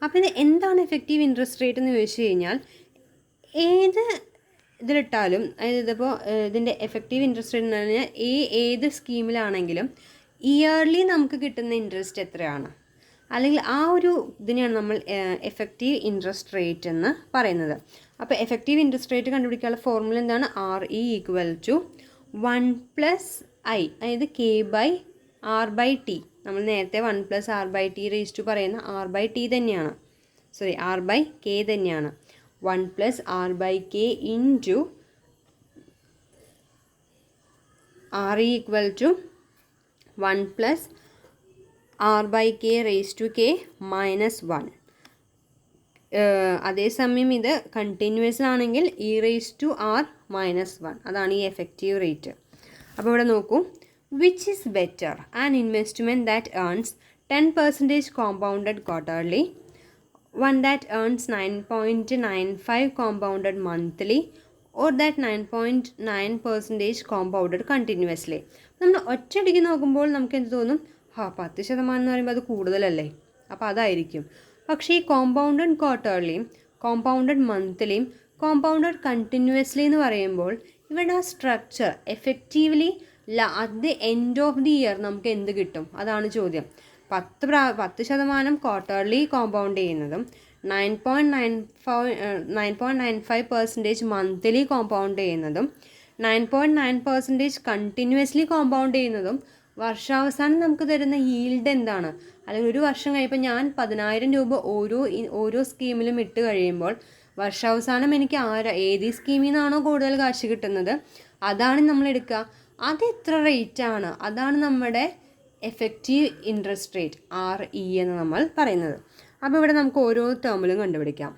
അപ്പോൾ ഇത് എന്താണ് എഫക്റ്റീവ് ഇൻട്രസ്റ്റ് റേറ്റ് എന്ന് ചോദിച്ചു കഴിഞ്ഞാൽ, ഏത് ഇതിലിട്ടാലും, അതായത് ഇതിപ്പോൾ ഇതിൻ്റെ എഫക്റ്റീവ് ഇൻട്രസ്റ്റ് റേറ്റ് എന്ന് പറഞ്ഞാൽ ഏത് സ്കീമിലാണെങ്കിലും ഇയർലി നമുക്ക് കിട്ടുന്ന ഇൻട്രസ്റ്റ് എത്രയാണ്, അല്ലെങ്കിൽ ആ ഒരു ഇതിനെയാണ് നമ്മൾ എഫക്റ്റീവ് ഇൻട്രസ്റ്റ് റേറ്റ് എന്ന് പറയുന്നത്. അപ്പോൾ എഫക്റ്റീവ് ഇൻട്രസ്റ്റ് റേറ്റ് കണ്ടുപിടിക്കാനുള്ള ഫോർമുല എന്താണ്? RE equal to 1 plus I, അതായത് K by R by T. നമ്മൾ നേരത്തെ 1 plus R by T raised to പറയുന്ന R by T തന്നെയാണ്, സോറി R by K തന്നെയാണ്. 1 plus R by K into RE equal to 1 plus R by K raised to K minus 1. അതേസമയം ഇത് continuous ആണെങ്കിൽ E raised to R minus 1. അതാണ് ഈ effective rate. അപ്പോൾ ഇവിടെ നോക്കൂ, which is better, an investment that earns 10% compounded quarterly, one that earns 9.95 compounded monthly, or that 9.9% compounded continuously. നമ്മൾ ഒറ്റയടിക്ക് നോക്കുമ്പോൾ നമുക്ക് എന്ത് തോന്നും? 10% എന്ന് പറയുമ്പോൾ അത് കൂടുതലല്ലേ, അപ്പോൾ അതായിരിക്കും. പക്ഷേ ഈ കോമ്പൗണ്ടഡ് ക്വാർട്ടർലിയും കോമ്പൗണ്ടഡ് മന്ത്ലിയും കോമ്പൗണ്ടഡ് കണ്ടിന്യൂസ്ലി എന്ന് പറയുമ്പോൾ ഇവിടെ ആ structure effectively at the end of the year നമുക്ക് എന്ത് കിട്ടും? അതാണ് ചോദ്യം. 10% ക്വാർട്ടർലി കോമ്പൗണ്ട് ചെയ്യുന്നതും 9.95% മന്ത്ലി കോമ്പൗണ്ട് ചെയ്യുന്നതും 9.9% കണ്ടിന്യൂസ്ലി കോമ്പൗണ്ട് ചെയ്യുന്നതും വർഷാവസാനം നമുക്ക് തരുന്ന ഈൽഡ് എന്താണ്? അല്ലെങ്കിൽ ഒരു വർഷം കഴിയുമ്പോൾ ഞാൻ 10,000 രൂപ ഓരോ സ്കീമിലും ഇട്ട് കഴിയുമ്പോൾ വർഷാവസാനം എനിക്ക് ഏത് സ്കീമിൽ നിന്നാണോ കൂടുതൽ കാശ് കിട്ടുന്നത് അതാണ് നമ്മൾ എടുക്കുക. അത് എത്ര റേറ്റാണ്? അതാണ് നമ്മുടെ എഫക്റ്റീവ് ഇൻട്രസ്റ്റ് റേറ്റ് RE എന്ന് നമ്മൾ പറയുന്നത്. അപ്പോൾ ഇവിടെ നമുക്ക് ഓരോ ടേമിലും കണ്ടുപിടിക്കാം.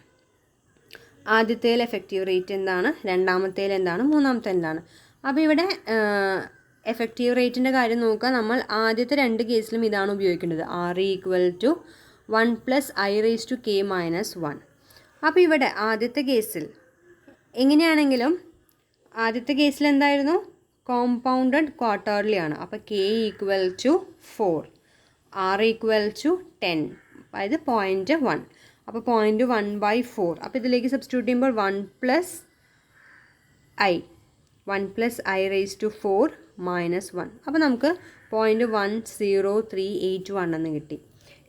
ആദ്യത്തേൽ എഫക്റ്റീവ് റേറ്റ് എന്താണ്, രണ്ടാമത്തേൽ എന്താണ്, മൂന്നാമത്തെ എന്താണ്. അപ്പോൾ ഇവിടെ എഫക്റ്റീവ് റേറ്റിൻ്റെ കാര്യം നോക്കുക. നമ്മൾ ആദ്യത്തെ 2 കേസിലും ഇതാണ് ഉപയോഗിക്കേണ്ടത്. RE equal to 1 plus I raised to K minus 1. അപ്പോൾ ഇവിടെ ആദ്യത്തെ കേസിൽ എങ്ങനെയാണെങ്കിലും ആദ്യത്തെ കേസിൽ എന്തായിരുന്നു? കോമ്പൗണ്ടഡ് ക്വാർട്ടർലി ആണ്. അപ്പോൾ K equal to 4, R equal to 10, അതായത് 0.1. അപ്പോൾ 0.1/4. അപ്പോൾ ഇതിലേക്ക് സബ്സ്റ്റിറ്റ്യൂട്ട് ചെയ്യുമ്പോൾ 1 plus I raised to 4 minus 1. അപ്പോൾ നമുക്ക് 0.10381 എന്ന് കിട്ടി.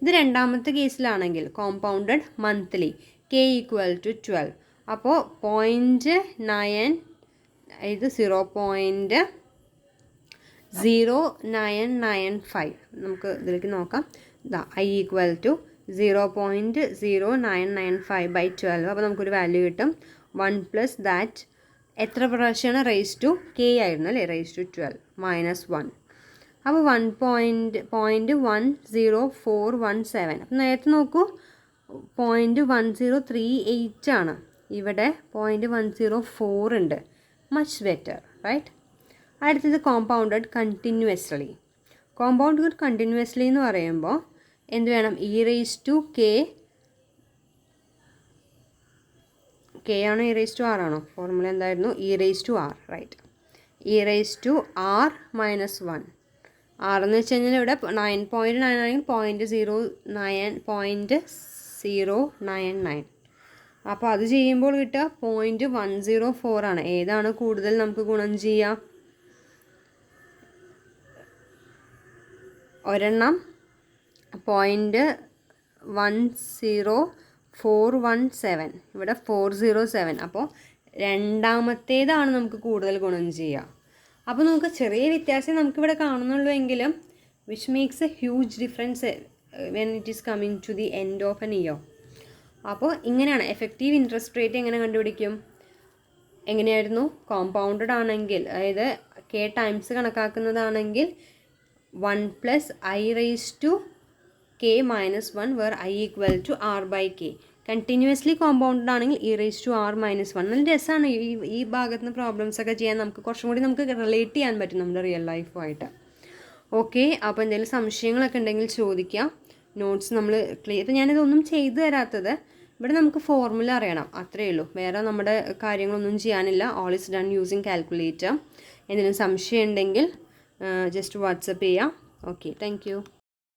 ഇത് രണ്ടാമത്തെ കേസിലാണെങ്കിൽ compounded monthly K equal to 12. അപ്പോൾ 0.9, ഇത് 0.0995. നമുക്ക് ഇതിലേക്ക് നോക്കാം. I equal to 0.0995/12. അപ്പോൾ നമുക്കൊരു വാല്യൂ കിട്ടും. 1 plus that എത്ര പ്രാവശ്യമാണ്? റേസ് ടു K ആയിരുന്നു അല്ലേ, റേസ് ടു 12 minus 1. അപ്പോൾ 1.1047. അപ്പം നേരത്തെ നോക്കൂ 0.1038 ആണ്, ഇവിടെ 0.104 ഉണ്ട്. Much better, right? അടുത്തത് കോമ്പൗണ്ടഡ് കണ്ടിന്യൂസ്ലി. കോമ്പൗണ്ടഡ് കണ്ടിന്യൂസ്ലി എന്ന് പറയുമ്പോൾ എന്ത് വേണം? e raised to k ആണോ e raised to r ആണോ? ഫോർമുല എന്തായിരുന്നു? e raised to r, right? e raised to r minus 1. r എന്ന് വെച്ച് കഴിഞ്ഞാൽ ഇവിടെ 9.9 ആണെങ്കിൽ 0.099. അപ്പോൾ അത് ചെയ്യുമ്പോൾ കിട്ടുക 0.104 ആണ്. ഏതാണ് കൂടുതൽ നമുക്ക് ഗുണം ചെയ്യുക? ഒരെണ്ണം 0.10417, ഇവിടെ 407. അപ്പോൾ രണ്ടാമത്തേതാണ് നമുക്ക് കൂടുതൽ ഗുണം ചെയ്യുക. അപ്പോൾ നമുക്ക് ചെറിയ വ്യത്യാസം നമുക്കിവിടെ കാണുന്നുള്ളൂ എങ്കിലും which makes a huge difference when it is coming to the end of n year. അപ്പോൾ ഇങ്ങനെയാണ് എഫക്റ്റീവ് ഇൻട്രസ്റ്റ് റേറ്റ് എങ്ങനെ കണ്ടുപിടിക്കും? എങ്ങനെയായിരുന്നു? കോമ്പൗണ്ടഡ് ആണെങ്കിൽ, അതായത് k times കണക്കാക്കുന്നതാണെങ്കിൽ 1 + i raised to k minus 1 where i equal to r by k. Continuously compounded ആണെങ്കിൽ e raised to r minus 1. നല്ല രസമാണ് ഈ ഭാഗത്ത് നിന്ന് പ്രോബ്ലംസ് ഒക്കെ ചെയ്യാൻ. നമുക്ക് കുറച്ചും കൂടി നമുക്ക് റിലേറ്റ് ചെയ്യാൻ പറ്റും നമ്മുടെ റിയൽ ലൈഫുമായിട്ട്. ഓക്കെ, അപ്പോൾ എന്തെങ്കിലും സംശയങ്ങളൊക്കെ ഉണ്ടെങ്കിൽ ചോദിക്കാം. നോട്ട്സ് നമ്മൾ ക്ലിയർ. ഇപ്പോൾ ഞാനിതൊന്നും ചെയ്തു തരാത്തത് ഇവിടെ നമുക്ക് ഫോർമുല അറിയണം, അത്രയേ ഉള്ളൂ. വേറെ നമ്മുടെ കാര്യങ്ങളൊന്നും ചെയ്യാനില്ല. All is done using calculator. എന്തെങ്കിലും സംശയം ഉണ്ടെങ്കിൽ ജസ്റ്റ് വാട്സപ്പ് ചെയ്യാം. Okay, thank you.